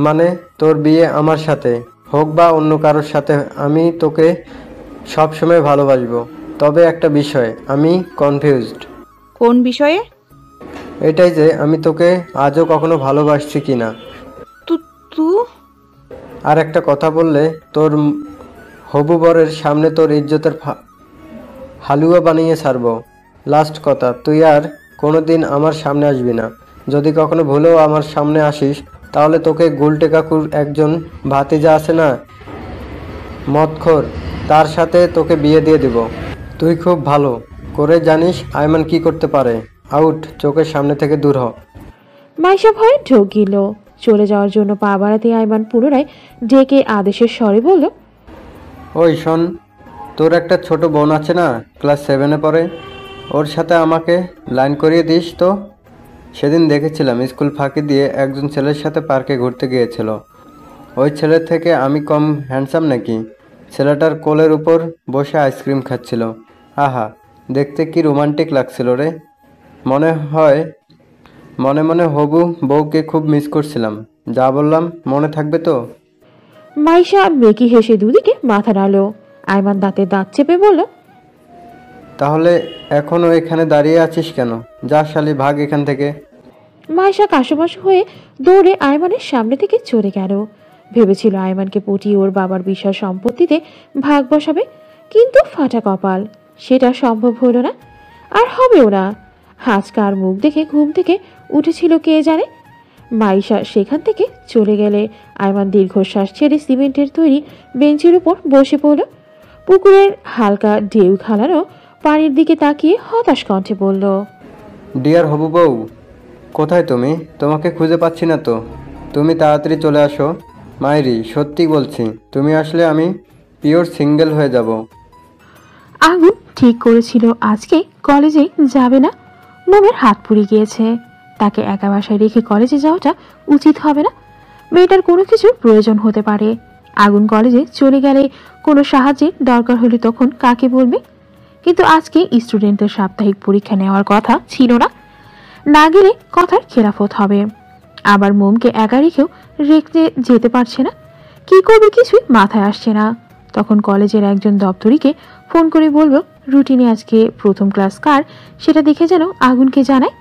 মানে তোর বিয়ে আমার সাথে হোক বা অন্য কারোর সাথে, আমি তোকে সবসময় ভালোবাসবো। তবে একটা বিষয়, আমি কনফিউজড। কোন বিষয়ে? এটাই যে আমি তোকে আজও কখনো ভালোবাসছি কিনা। তু আর একটা কথা বললে তোর হবু বরের সামনে তোর ইজ্জতের হালুয়া বানিয়ে ছাড়বো। লাস্ট কথা, তুই আর কোনোদিন আমার সামনে আসবি না। যদি কখনো ভুলেও আমার সামনে আসিস, তাহলে তোকে গুলটে কাকুর একজন ভাতিজা আছে না, মদখোর, তার সাথে তোকে বিয়ে দিয়ে দিব। তুই খুব ভালো করে জানিস আইমান কি করতে পারে। আউট, চোখের সামনে থেকে দূর হ। মাইশা ভয়ে ঢোক গিল। চলে যাওয়ার জন্য পা বাড়াতে আরমান পুনরায় ডেকে আদেশের স্বরে বলল, ওই শোন, তোর একটা ছোট বোন আছে না, ক্লাস 7-এ পড়ে, ওর সাথে আমাকে লাইন করিয়ে দিস তো। সেদিন দেখেছিলাম স্কুল ফাঁকি দিয়ে একজন ছেলের সাথে পার্কে ঘুরতে গিয়েছিল। ওই ছেলের থেকে আমি কম হ্যান্ডসাম নাকি? ছেলেটার কোলের উপর বসে আইসক্রিম খাচ্ছিল। আহা, দেখতে কি রোমান্টিক লাগছিল রে। মনে হয় মনে মনে হবু বউকে খুব মিস করছিলাম। যা বললাম মনে থাকবে তো? মাইশা মেকি হেসে দুদিকে মাথা নাড়ল। আইমান দাঁতে দাঁত চেপে বলল, তাহলে এখনো এখানে দাঁড়িয়ে আছিস কেন? যা শালি, ভাগ এখান থেকে। মাইশা কাশোমাশো হয়ে দৌড়ে আইমানের সামনে থেকে চলে গেল। ভেবেছিল আইমানকে পটিয়ে ওর বাবার বিশাল সম্পত্তিতে ভাগ বসাবে, কিন্তু ফাটা কপাল, সেটা সম্ভব হলো না, আর হবেও না। হাজকার মুখ দেখে ঘুম থেকে উঠেছিল কে জানে। মাইশা সেখান থেকে চলে গেলে আইমান দীর্ঘশ্বাস ছেড়ে সিমেন্টের তৈরি বেঞ্চের উপর বসে পড়ল। পুকুরের হালকা ঢেউ খালানো পানির দিকে তাকিয়ে হতাশ কণ্ঠে বলল, ডিয়ার হবু বউ, কোথায় তুমি? তোমাকে খুঁজে পাচ্ছি না তো। তুমি তাড়াতাড়ি চলে আসো। মায়েরি, সত্যি বলছি, তুমি আসলে আমি পিওর সিঙ্গেল হয়ে যাব। আগুন ঠিক করেছিল আজকে কলেজে যাবে না। মোমের হাত পুড়ে গিয়েছে, তাকে একা বাসায় রেখে কলেজে যাওয়াটা উচিত হবে না। মেয়েটার কোনো কিছুর প্রয়োজন হতে পারে। আগুন কলেজে চলে গেলে কোনো সাহায্যের দরকার হলে তখন কাকে বলবে? কিন্তু আজকে স্টুডেন্টের সাপ্তাহিক পরীক্ষা নেওয়ার কথা ছিল না, না গেলে কথার খেলাফত হবে। আবার মোমকে একা রেখেও রেখে যেতে পারছে না, কি করবে কিছুই মাথায় আসছে না। তখন কলেজের একজন দপ্তরিকে ফোন করে বলবো রুটিনে আজকে প্রথম ক্লাস কার সেটা দেখে যেন আগুনকে জানায়।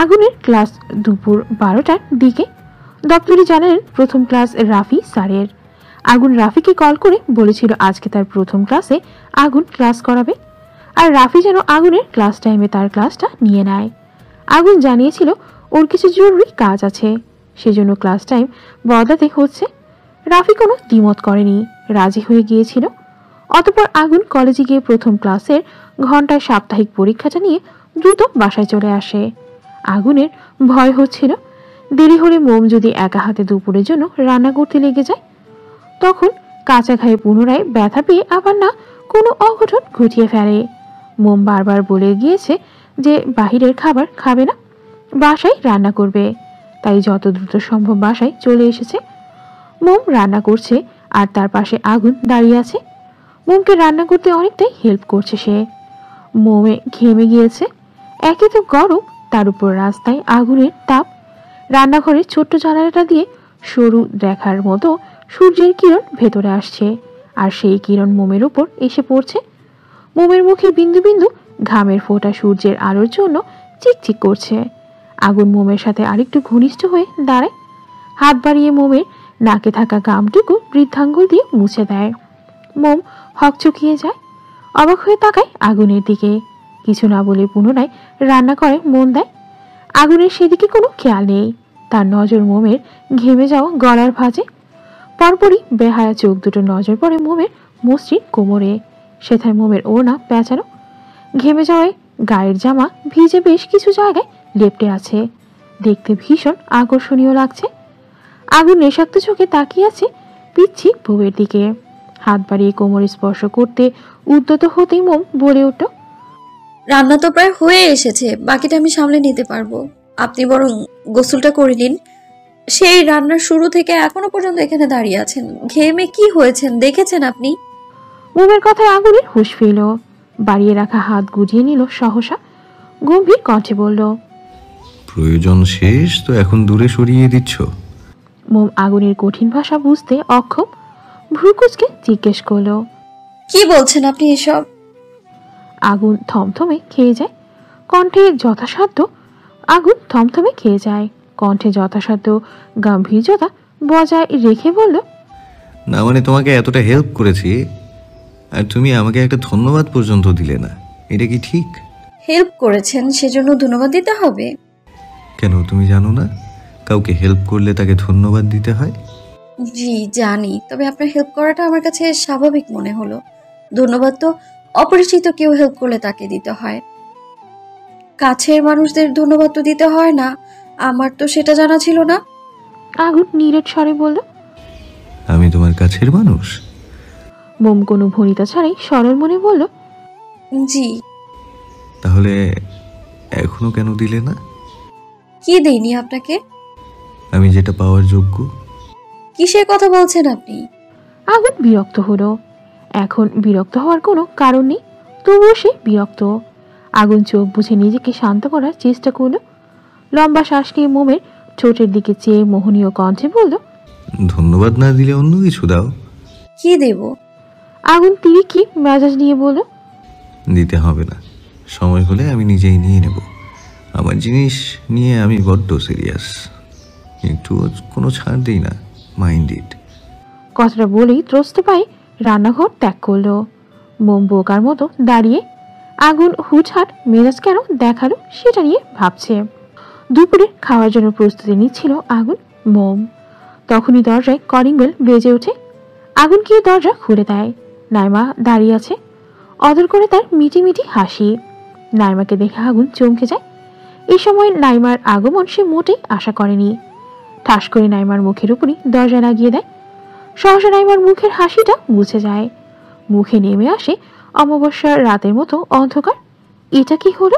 আগুনের ক্লাস দুপুর 12টার দিকে। দপ্তরি জানালেন প্রথম ক্লাস রাফি স্যারের। আগুন রাফিকে কল করে বলেছিল আজকে তার প্রথম ক্লাসে আগুন ক্লাস করাবে, আর রাফি যেন আগুনের ক্লাস টাইমে তার ক্লাসটা নিয়ে নেয়। আগুন জানিয়েছিল ওর কিছু জরুরি কাজ আছে, সেজন্য ক্লাস টাইম বদলাতে হচ্ছে। রাফি কোনো দ্বিমত করেনি, রাজি হয়ে গিয়েছিল। অতঃপর আগুন কলেজে গিয়ে প্রথম ক্লাসের ঘন্টায় সাপ্তাহিক পরীক্ষাটা নিয়ে দ্রুত বাসায় চলে আসে। আগুনের ভয় হচ্ছিল দেরি হলে মোম যদি একা হাতে দুপুরের জন্য রান্না করতে লেগে যায়, তখন কাঁচা খায়ে পুনরায় ব্যথা পেয়ে আবার না কোনো অঘটন ঘটিয়ে ফেলে। মোম বারবার বলে গিয়েছে যে বাহিরের খাবার খাবে না, বাসায় রান্না করবে, তাই যত দ্রুত সম্ভব বাসায় চলে এসেছে। মোম রান্না করছে আর তার পাশে আগুন দাঁড়িয়ে আছে। মোমকে রান্না করতে অনেকটাই হেল্প করছে সে। মোমে ঘেমে গিয়েছে, একে তো গরম, তার উপর রাস্তায় আগুনের তাপ। রান্নাঘরের ছোট্ট জানালাটা দিয়ে সরু দেখার মতো সূর্যের কিরণ ভেতরে আসছে, আর সেই কিরণ মোমের উপর এসে পড়ছে। মোমের মুখে বিন্দু বিন্দু ঘামের ফোঁটা সূর্যের আলোর জন্য চিকচিক করছে। আগুন মোমের সাথে আরেকটু ঘনিষ্ঠ হয়ে দাঁড়ায়, হাত বাড়িয়ে মোমের নাকে থাকা ঘামটুকু বৃদ্ধাঙ্গুল দিয়ে মুছে দেয়। মোম হকচকিয়ে যায়, অবাক হয়ে তাকায় আগুনের দিকে। কিছু না বলে পুনরায় রান্না করে মন দেয়। আগুনের সেদিকে কোনো খেয়াল নেই, তার নজর মোমের ঘেমে যাওয়া গলার ভাঁজে। পরপরই বেহায়া চোখ দুটো নজর পড়ে মোমের মসৃণ কোমরে, সেথায় মোমের ওড়না পেঁচানো। ঘেমে যাওয়ায় গায়ের জামা ভিজে বেশ কিছু জায়গায় লেপ্টে আছে, দেখতে ভীষণ আকর্ষণীয় লাগছে। আগুন নেশাক্ত চোখে তাকিয়ে আছে পিচ্ছি বউয়ের দিকে। হাত বাড়িয়ে কোমর স্পর্শ করতে উদ্যত হতেই মোম বলে উঠল, রান্না তো প্রায় হয়ে এসেছে, বাকিটা আমি সামলে নিতে পারবো। আপনি বরং গোসলটা করে নিন। সেই রান্নার শুরু থেকে এখনো পর্যন্ত এখানে দাঁড়িয়ে আছেন, ঘেমে কি হয়েছেন দেখেছেন আপনি? মোমের কথায় আগুনের হুঁশ ফেল, বাড়িয়ে রাখা হাত গুটিয়ে নিল সহসা, গম্ভীর কণ্ঠে বলল, প্রয়োজন শেষ তো এখন দূরে সরিয়ে দিচ্ছ? মোম আগুনের কঠিন ভাষা বুঝতে অক্ষম, ভ্রুকুচকে জিজ্ঞেস করলো, কি বলছেন আপনি এসব? আগুন থমথমে খেয়ে যায়, কণ্ঠে যথাসাধ্য গাম্ভীর্যতা বজায় রেখে বলল, না মানে তোমাকে এতটা হেল্প করেছি আর তুমি আমাকে একটা ধন্যবাদ পর্যন্ত দিলে না, এটা কি ঠিক? হেল্প করেছেন সেজন্য ধন্যবাদ দিতে হবে? কেন তুমি জানো না কাউকে হেল্প করলে তাকে ধন্যবাদ দিতে হয়? জি জানি, তবে আপনার হেল্প করাটা আমার কাছে স্বাভাবিক মনে হলো। ধন্যবাদ তো অপরিচিত কেউ হেল্প করলে তাকে দিতে হয়, কাছের মানুষদের ধন্যবাদ তো দিতে হয় না। আমার তো সেটা জানা ছিল না। আগুন নীরের স্বরে বলল, আমি তোমার কাছের মানুষ? মোম কোনো ভনিতা ছাড়াই সরল মনে বলল, জি। তাহলে এখনো কেন দিলে না? কি দেইনি আপনাকে? আমি যেটা পাওয়ার যোগ্য। কিসের কথা বলছেন আপনি? আগুন বিরক্ত হলো। এখন বিরক্ত হওয়ার কোনো কারণ নেই, তবুও সে বিরক্ত। আগুন চোখ বুঝে নিজেকে শান্ত করার চেষ্টা করলো। লম্বা শ্বাস নিয়ে মোমের ঠোঁটের দিকে চেয়ে মোহনীয় কণ্ঠে বলল, ধন্যবাদ না দিলে অন্য কিছু দাও। কি দেব? আগুন তিনি কি মেজাজ নিয়ে বলল, দিতে হবে না, সময় হলে আমি নিজেই নিয়ে নেব। আমার জিনিস নিয়ে আমি বড্ড সিরিয়াস, একটু কোনো ছাড় দিই না, মাইন্ড ইট। কথাটা বলেই ত্রস্ত পায়ে রান্নাঘর ত্যাগ করলো। মোম বোকার মতো দাঁড়িয়ে। আগুন হুটহাট মেজাজ কেন দেখালো সেটা নিয়ে ভাবছে। দুপুরে খাওয়ার জন্য প্রস্তুতি নিচ্ছিল আগুন। মোম তখনই দরজায় কলিং বেল বেজে ওঠে। আগুন গিয়ে দরজা খুলে দেয়। নাইমা দাঁড়িয়ে আছে, অদর করে তার মিটি মিটি হাসি। নাইমাকে দেখে আগুন চমকে যায়। এই সময় নাইমার আগমন সে মোটেই আশা করেনি। ঠাস করে নাইমার মুখের উপরই দরজা লাগিয়ে দেয়। সহসা নাইমার মুখের হাসিটা মুছে যায়। মুখে নেমে আসে অমাবস্যার রাতের মতো অন্ধকার। এটা কি হলো?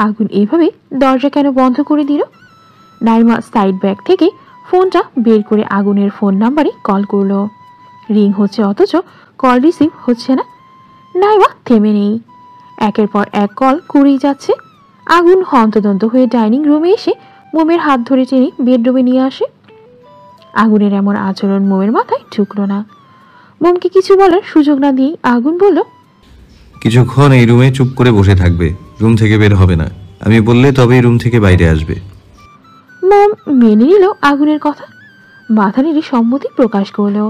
আগুন এইভাবে দরজা কেন বন্ধ করে দিল? নাইমা সাইড ব্যাগ থেকে ফোনটা বের করে আগুনের ফোন নাম্বারে কল করলো। রিং হচ্ছে অথচ কল রিসিভ হচ্ছে না। নাইমা থেমে নেই, একের পর এক কল করেই যাচ্ছে। আগুন হন্তদন্ত হয়ে ডাইনিং রুমে এসে মোমের হাত ধরে টেনে বেডরুমে নিয়ে আসে। আগুনের এমন আচরণ মোমের মাথায় ঢুকলো না। মোমকে কিছু বলার সুযোগ না দিয়েই আগুন বলল, কিছুক্ষণ এই রুমে চুপ করে বসে থাকবে, রুম থেকে বের হবে না। আমি বললে তবেই রুম থেকে বাইরে আসবে। মোম মেনে নিল আগুনের কথা, মাথা নেড়ে সম্মতি প্রকাশ করলো।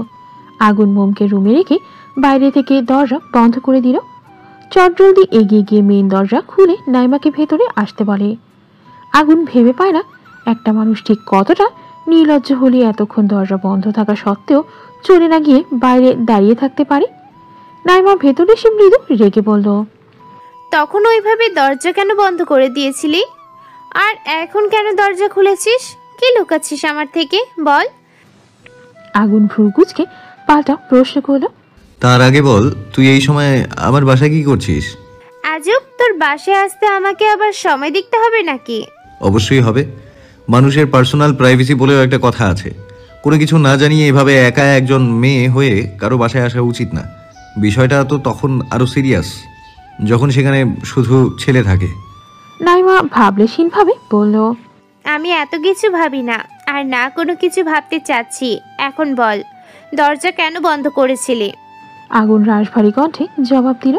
আগুন মোমকে রুমে রেখে বাইরে থেকে দরজা বন্ধ করে দিল। চটজলদি এগিয়ে গিয়ে মেইন দরজা খুলে নাইমাকে ভেতরে আসতে বলে। আগুন ভেবে পায় না একটা মানুষ ঠিক কতটা নির্লজ্জ হলে এতক্ষণ দরজা বন্ধ থাকা সত্ত্বেও চলে না গিয়ে বাইরে দাঁড়িয়ে থাকতে পারে। নাইমা ভেতরে এসে মৃদু রেগে বলল, তখন ওইভাবে দরজা কেন বন্ধ করে দিয়েছিলি? আর এখন কেন দরজা খুলেছিস? কি লুকাচ্ছিস আমার থেকে বল? আগুন ভ্রু কুঁচকে পাল্টা প্রশ্ন করলো, তার আগে বল, তুই এই সময় আমার বাসায় কি করছিস? আজব, তোর বাসায় আসতে আমাকে আবার সময় দিতে হবে নাকি? অবশ্যই হবে। মানুষের পার্সোনাল প্রাইভেসি বলেও একটা কথা আছে। কোনো কিছু না জানিয়ে এভাবে একা একজন মেয়ে হয়ে কারো বাসায় আসা উচিত না। বিষয়টা তো তখন আরো সিরিয়াস যখন সেখানে শুধু ছেলে থাকে। নাইমা ভাবলেশীন ভাবে বলল, আমি এত কিছু ভাবি না, আর না কোনো কিছু ভাবতে চাচ্ছি। এখন বল, দরজা কেন বন্ধ করেছিলি? আগুন রাশভারী কণ্ঠে জবাব দিল,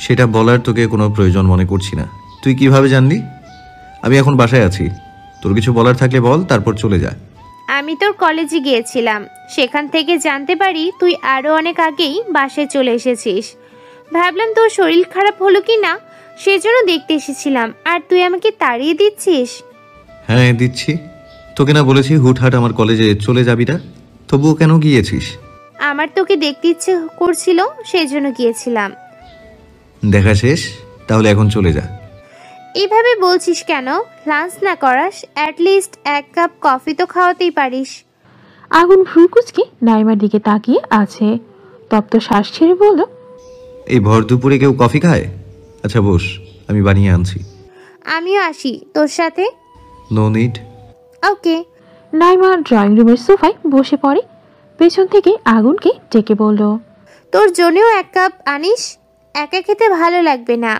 সেটা বলার তোকে কোনো প্রয়োজন মনে করছি না। তুই কিভাবে জানলি? আমি এখন বাসায় আছি। তোর কিছু বলার থাকলে বল, তারপর চলে যা। আমি তোর কলেজে গিয়েছিলাম, সেখান থেকে জানতে পারি তুই আরো অনেক আগেই বাসায় চলে এসেছিস। ভাবলাম তোর শরীর খারাপ হলো কি না, সেজন্য দেখতে এসেছিলাম। আর তুই আমাকে তাড়িয়ে দিচ্ছিস? হ্যাঁ দিচ্ছি। তোকে না বলেছি হুটহাট আমার কলেজে চলে যাবি না? তবুও কেন গিয়েছিস? আমার তোকে দেখতে ইচ্ছে করছিল, সেজন্য গিয়েছিলাম। দেখা শেষ, তাহলে এখন চলে যা। এইভাবে বলছিস কেন? লাঞ্চ না করাস? অ্যাটলিস্ট এক কাপ কফি তো খাওয়াতেই পারিস। আগুন ভ্রু কুঁচকে নাইমার দিকে তাকিয়ে আছে। তপ্ত শ্বাস ছেড়ে বলল, এই ভর দুপুরে কেউ কফি খায়? আচ্ছা বস, আমি বানিয়ে আনছি। আমিও আসি তোর সাথে। No need. Okay. Naima drawing রুমের সোফায় বসে পড়ে। পেছন থেকে আগুনকে ডেকে বলল, তোর জন্যও এক কাপ আনিস, একা খেতে ভালো লাগবে না।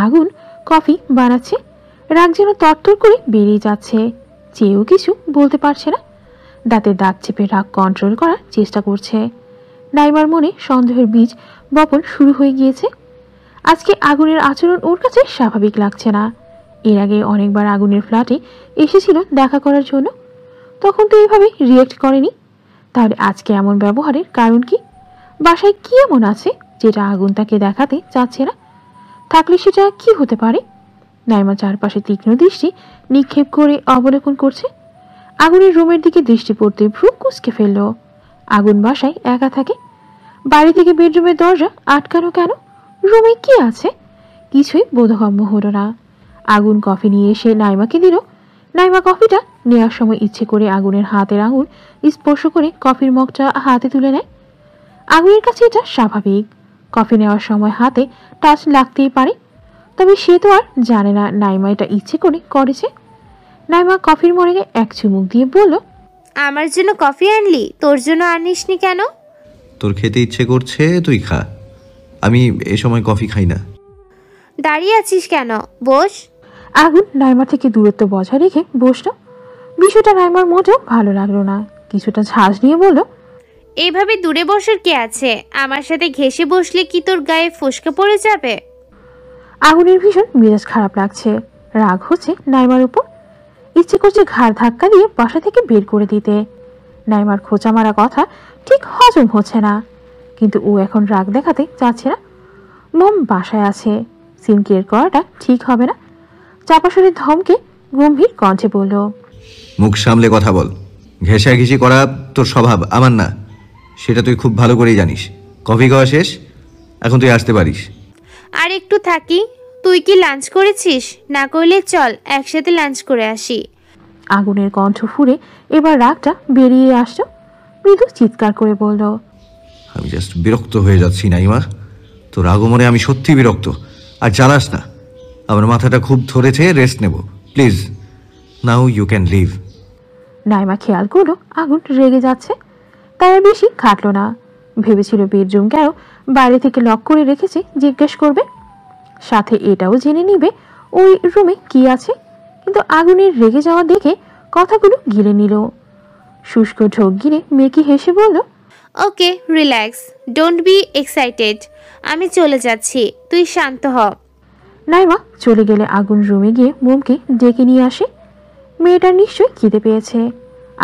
আগুন কফি বানাচ্ছে। রাগ যেন তরতর করে বেরিয়ে যাচ্ছে। চেয়েও কিছু বলতে পারছে না। দাঁতে দাঁত চেপে রাগ কন্ট্রোল করার চেষ্টা করছে। নাইমার মনে সন্দেহের বীজ বপন শুরু হয়ে গিয়েছে। আজকে আগুনের আচরণ ওর কাছে স্বাভাবিক লাগছে না। এর আগে অনেকবার আগুনের ফ্ল্যাটে এসেছিল দেখা করার জন্য, তখন তো এইভাবে রিয়েক্ট করেনি। তাহলে আজকে এমন ব্যবহারের কারণ কি? বাসায় কি এমন আছে যেটা আগুন তাকে দেখাতে চাচ্ছে না? থাকলে সেটা কি হতে পারে? নাইমা চারপাশে তীক্ষ্ণ দৃষ্টি নিক্ষেপ করে অবলোকন করছে। আগুনের রুমের দিকে দৃষ্টি পড়তে ভ্রু কুঁচকে ফেলল। আগুন বাসায় একা থাকে। বাইরে থেকে বেডরুমের দরজা আটকানো কেন? রুমে কি আছে? কিছুই বোধগম্য হলো না। আগুন কফি নিয়ে এসে নাইমাকে দিল। নাইমা কফিটা নেওয়ার সময় ইচ্ছে করে আগুনের হাতের আঙুল স্পর্শ করে কফির মগটা হাতে তুলে নেয়। আগুনের কাছে এটা স্বাভাবিক। কফি নেওয়ার সময় হাতে টাচ লাগতেই পারে, তবে সে তো আর জানে না নাইমা এটা ইচ্ছে করে করেছে। নাইমা কফির মরে এক চুমুক দিয়ে বলল, আমার জন্য কফি আনলি, তোর জন্য আনিসনি কেন? তোর খেতে ইচ্ছে করছে, তুই খা। আমি এ সময় কফি খাই না। দাঁড়িয়ে আছিস কেন? বস। আগুন নাইমা থেকে দূরত্ব বজায় রেখে বসলো। বিষয়টা নাইমার মোটেও ভালো লাগলো না। কিছুটা ঝাঁজ নিয়ে বলল, এইভাবে দূরে বসার কি আছে? আমার সাথে ঘেঁষে বসলে কি তোর গায়ে ফোসকা পড়ে যাবে? আগুনের ভীষণ মেজাজ খারাপ লাগছে। রাগ হচ্ছে নাইমার উপর। ইচ্ছে করছে ঘাড় ধাক্কা দিয়ে বাসা থেকে বের করে দিতে। নাইমার খোঁচা মারা কথা ঠিক হজম হচ্ছে না, কিন্তু ও এখন রাগ দেখাতে চাচ্ছে না। মম বাসায় আছে, সিম ক্লিয়ার করাটা ঠিক হবে না। চাপাসরের ধমকে গম্ভীর কণ্ঠে বলল, মুখ সামলে কথা বল। ঘেঁষাঘেঁষি করা তোর স্বভাব, আমার না। সেটা তুই খুব ভালো করেই জানিস। কফি খাওয়া শেষ, এখন তুই আসতে পারিস। আর একটু থাকি। তুই কি লাঞ্চ করেছিস? না করলে চল একসাথে লাঞ্চ করে আসি। আগুনের কণ্ঠ ফুরে এবার রাগটা বেরিয়ে আসলো। মৃদু চিৎকার করে বলল, আমি জাস্ট বিরক্ত হয়ে যাচ্ছি নাইমা। তোর আগমনে আমি সত্যি বিরক্ত। আর জ্বালাস না, আমার মাথাটা খুব ধরেছে, রেস্ট নেব please. Now you can leave. Naima খেয়াল করলো আগুন রেগে যাচ্ছে, তাই আর বেশি খাটলো না। ভেবেছিল বেডরুম কেন বাইরে থেকে লক করে রেখেছে জিজ্ঞেস করবে, সাথে এটাও জেনে নিবে ওই রুমে কি আছে। কিন্তু আগুনের রেগে যাওয়া দেখে কথাগুলো গিলে নিল। শুষ্ক ঢোক গিলে মেকি হেসে বলল, ওকে, রিল্যাক্স, ডোন্ট বি এক্সাইটেড। আমি চলে যাচ্ছি, তুই শান্ত হ। নাইমা চলে গেলে আগুন রুমে গিয়ে মোমকে ডেকে নিয়ে আসে। মেয়েটার নিশ্চয়ই খিদে পেয়েছে।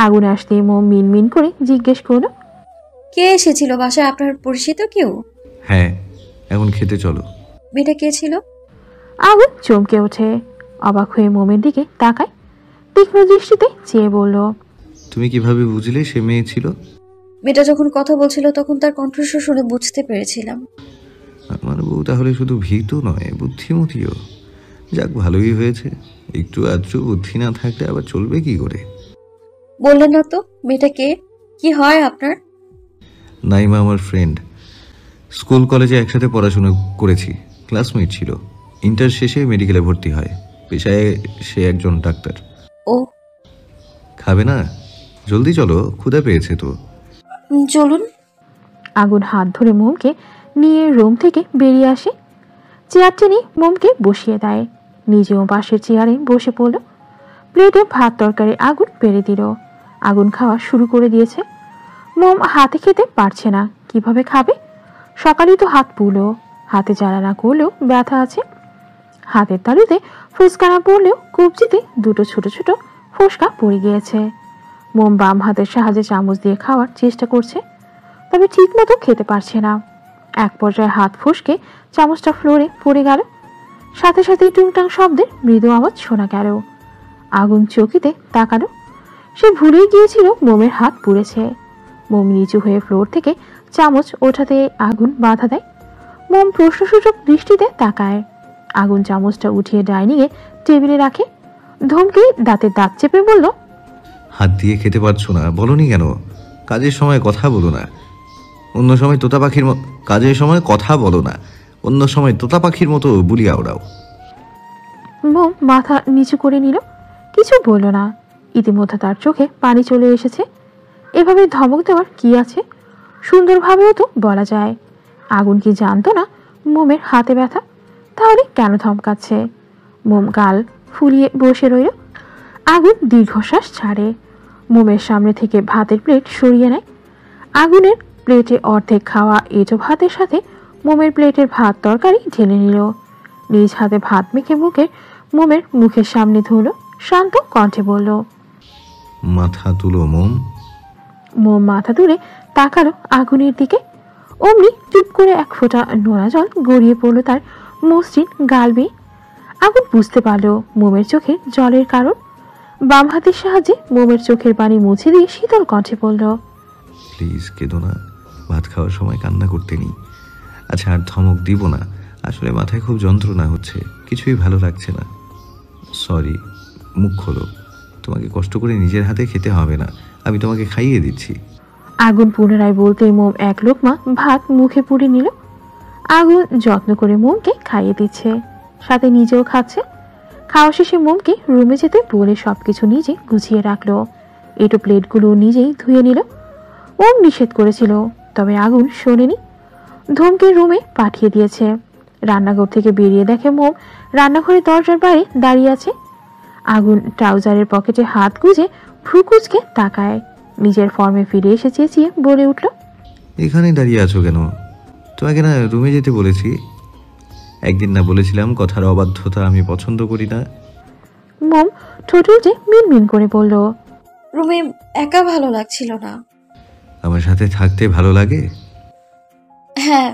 আগুন আসতে মোম মিনমিন করে জিজ্ঞেস করলো, কে এসেছিল বাসায়? আপনার পরিচিত কেউ? হ্যাঁ, এখন খেতে চলো। মেয়েটা কে ছিল? আগুন চমকে ওঠে, অবাক হয়ে মোমের দিকে তাকায়, তীক্ষ্ণ দৃষ্টিতে চেয়ে বলল, তুমি কিভাবে বুঝলে সে মেয়ে ছিল? মেয়েটা যখন কথা বলছিল তখন তার কণ্ঠস্বর শুনে বুঝতে পেরেছিলাম। আমার বউ তাহলে শুধু ভীতু নয়, বুদ্ধিমতীও। যাক, ভালোই হয়েছে। একটু আধটু বুদ্ধি না থাকলে আবার চলবে কি করে? বললেন না তো মেয়েটা কে? কি হয় আপনার? নাইমা আমার ফ্রেন্ড। স্কুল কলেজে একসাথে পড়াশোনা করেছি, ক্লাসমেট ছিল। ইন্টার শেষে মেডিকেলে ভর্তি হয়, পেশায় সে একজন ডাক্তার। ও, খাবে না? জলদি চলো, ক্ষুধা পেয়েছে তো। চলুন। আগুন হাত ধরে মোমকে নিয়ে রুম থেকে বেরিয়ে আসে। চেয়ার টেনে মোমকে বসিয়ে দেয়, নিজেও পাশের চেয়ারে বসে পড়ল। প্লেটে ভাত তরকারি আগুন পেরে দিল। আগুন খাওয়া শুরু করে দিয়েছে। মোম হাতে খেতে পারছে না, কিভাবে খাবে? সকালেই তো হাত পুলো, হাতে জ্বালা না করলেও ব্যথা আছে। হাতের তালুতে ফুসকা না পড়লেও কবজিতে দুটো ছোট ছোট ফোসকা পড়ে গিয়েছে। মোম বাম হাতের সাহায্যে চামচ দিয়ে খাওয়ার চেষ্টা করছে, তবে ঠিক মতো খেতে পারছে না। এক পর্যায়ে হাত ফসকে চামচটা ফ্লোরে পড়ে গেল। সাথে সাথে টুংটাং শব্দের মৃদু আওয়াজ শোনা গেল। আগুন চকিতে তাকালো। সে ভুলেই গিয়েছিল মোমের হাত পুড়েছে। মোম নিচু হয়ে ফ্লোর থেকে চামচ ওঠাতে আগুন বাধা দেয়। মোম প্রশ্নসূচক দৃষ্টিতে তাকায়। আগুন চামচটা উঠিয়ে ডাইনিংয়ে টেবিলে রাখে। ধমকে দাঁতের দাঁত চেপে বলল, হাত দিয়ে খেতে পারছো না, বলনি কেন? কাজের সময় কথা বলো না, অন্য সময় তোতা পাখির মতো। কাজের সময় কথা বলো না, অন্য সময় তোতা পাখির মতো বুলিয়া ওড়াও। মোম মাথা নিচু করে নিল, কিছু বলল না। ইতিমধ্যে তার চোখে পানি চলে এসেছে। এভাবে ধমক দেওয়ার কি আছে? সুন্দরভাবেও তো বলা যায়। আগুন কি জানতো না মোমের হাতে ব্যথা? তাহলে কেন ধমকাচ্ছে? মোম গাল ফুলিয়ে বসে রইল। আগুন দীর্ঘশ্বাস ছাড়ে। মোমের সামনে থেকে ভাতের প্লেট সরিয়ে নেয়। আগুনের প্লেটে অর্ধেক খাওয়া এঁটো ভাতের সাথে মোমের প্লেটের ভাত তরকারি ঢেলে নিল। নিজ হাতে ভাত মেখে মোমের মুখের সামনে ধুল। শান্ত কণ্ঠে বলল, মাথা তুলো মোম। মোম মাথা তুলে তাকালো আগুনের দিকে। অমনি চুপ করে এক ফোঁটা নোনা জল গড়িয়ে পড়ল তার মসৃণ গাল বেয়ে। আগুন বুঝতে পারল মোমের চোখের জলের কারণ। বাম হাতের সাহায্যে মোমের চোখের পানি মুছে দিয়ে শীতল কণ্ঠে বলল, প্লিজ কেঁদো না, ভাত খাওয়ার সময় কান্না করতে নেই। আচ্ছা, আর ধমক দিব না, আসলে মাথায় খুব যন্ত্রণা হচ্ছে, কিছুই ভালো লাগছে না। সরি, মুখ খোলো। তোমাকে কষ্ট করে নিজের হাতে খেতে হবে না, আমি তোমাকে খাইয়ে দিচ্ছি। আগুন পুনরায় বলতে মোম এক লোকমা ভাত মুখে পুড়ে নিল। আগুন যত্ন করে মোমকে খাইয়ে দিচ্ছে, সাথে নিজেও খাচ্ছে। খাওয়া শেষে মোমকে রুমে যেতে বলে সবকিছু নিজে গুছিয়ে রাখলো। এটো প্লেটগুলো নিজেই ধুয়ে নিল। মোম নিষেধ করেছিল, তবে আগুন শোনেনি। ধমকে রুমে পাঠিয়ে দিয়েছে। রান্নাঘর থেকে বেরিয়ে দেখে মোম রান্নাঘরের দরজার বাইরে দাঁড়িয়ে আছে। আগুন ট্রাউজারের পকেটে হাত গুজে ভ্রু কুচকে তাকায়। নিজের ফর্মে ফিরে এসে চেঁচিয়ে বলে উঠল, এখানে দাঁড়িয়ে আছো কেন? তোমাকে না রুমে যেতে বলেছি। একদিন না বলেছিলাম কথার অবাধ্যতা আমি পছন্দ করি না? মোম ঠোঁট উল্টে মিনমিন করে বলল, রুমে একা ভালো লাগছিল না। আমার সাথে থাকতে ভালো লাগে? হ্যাঁ।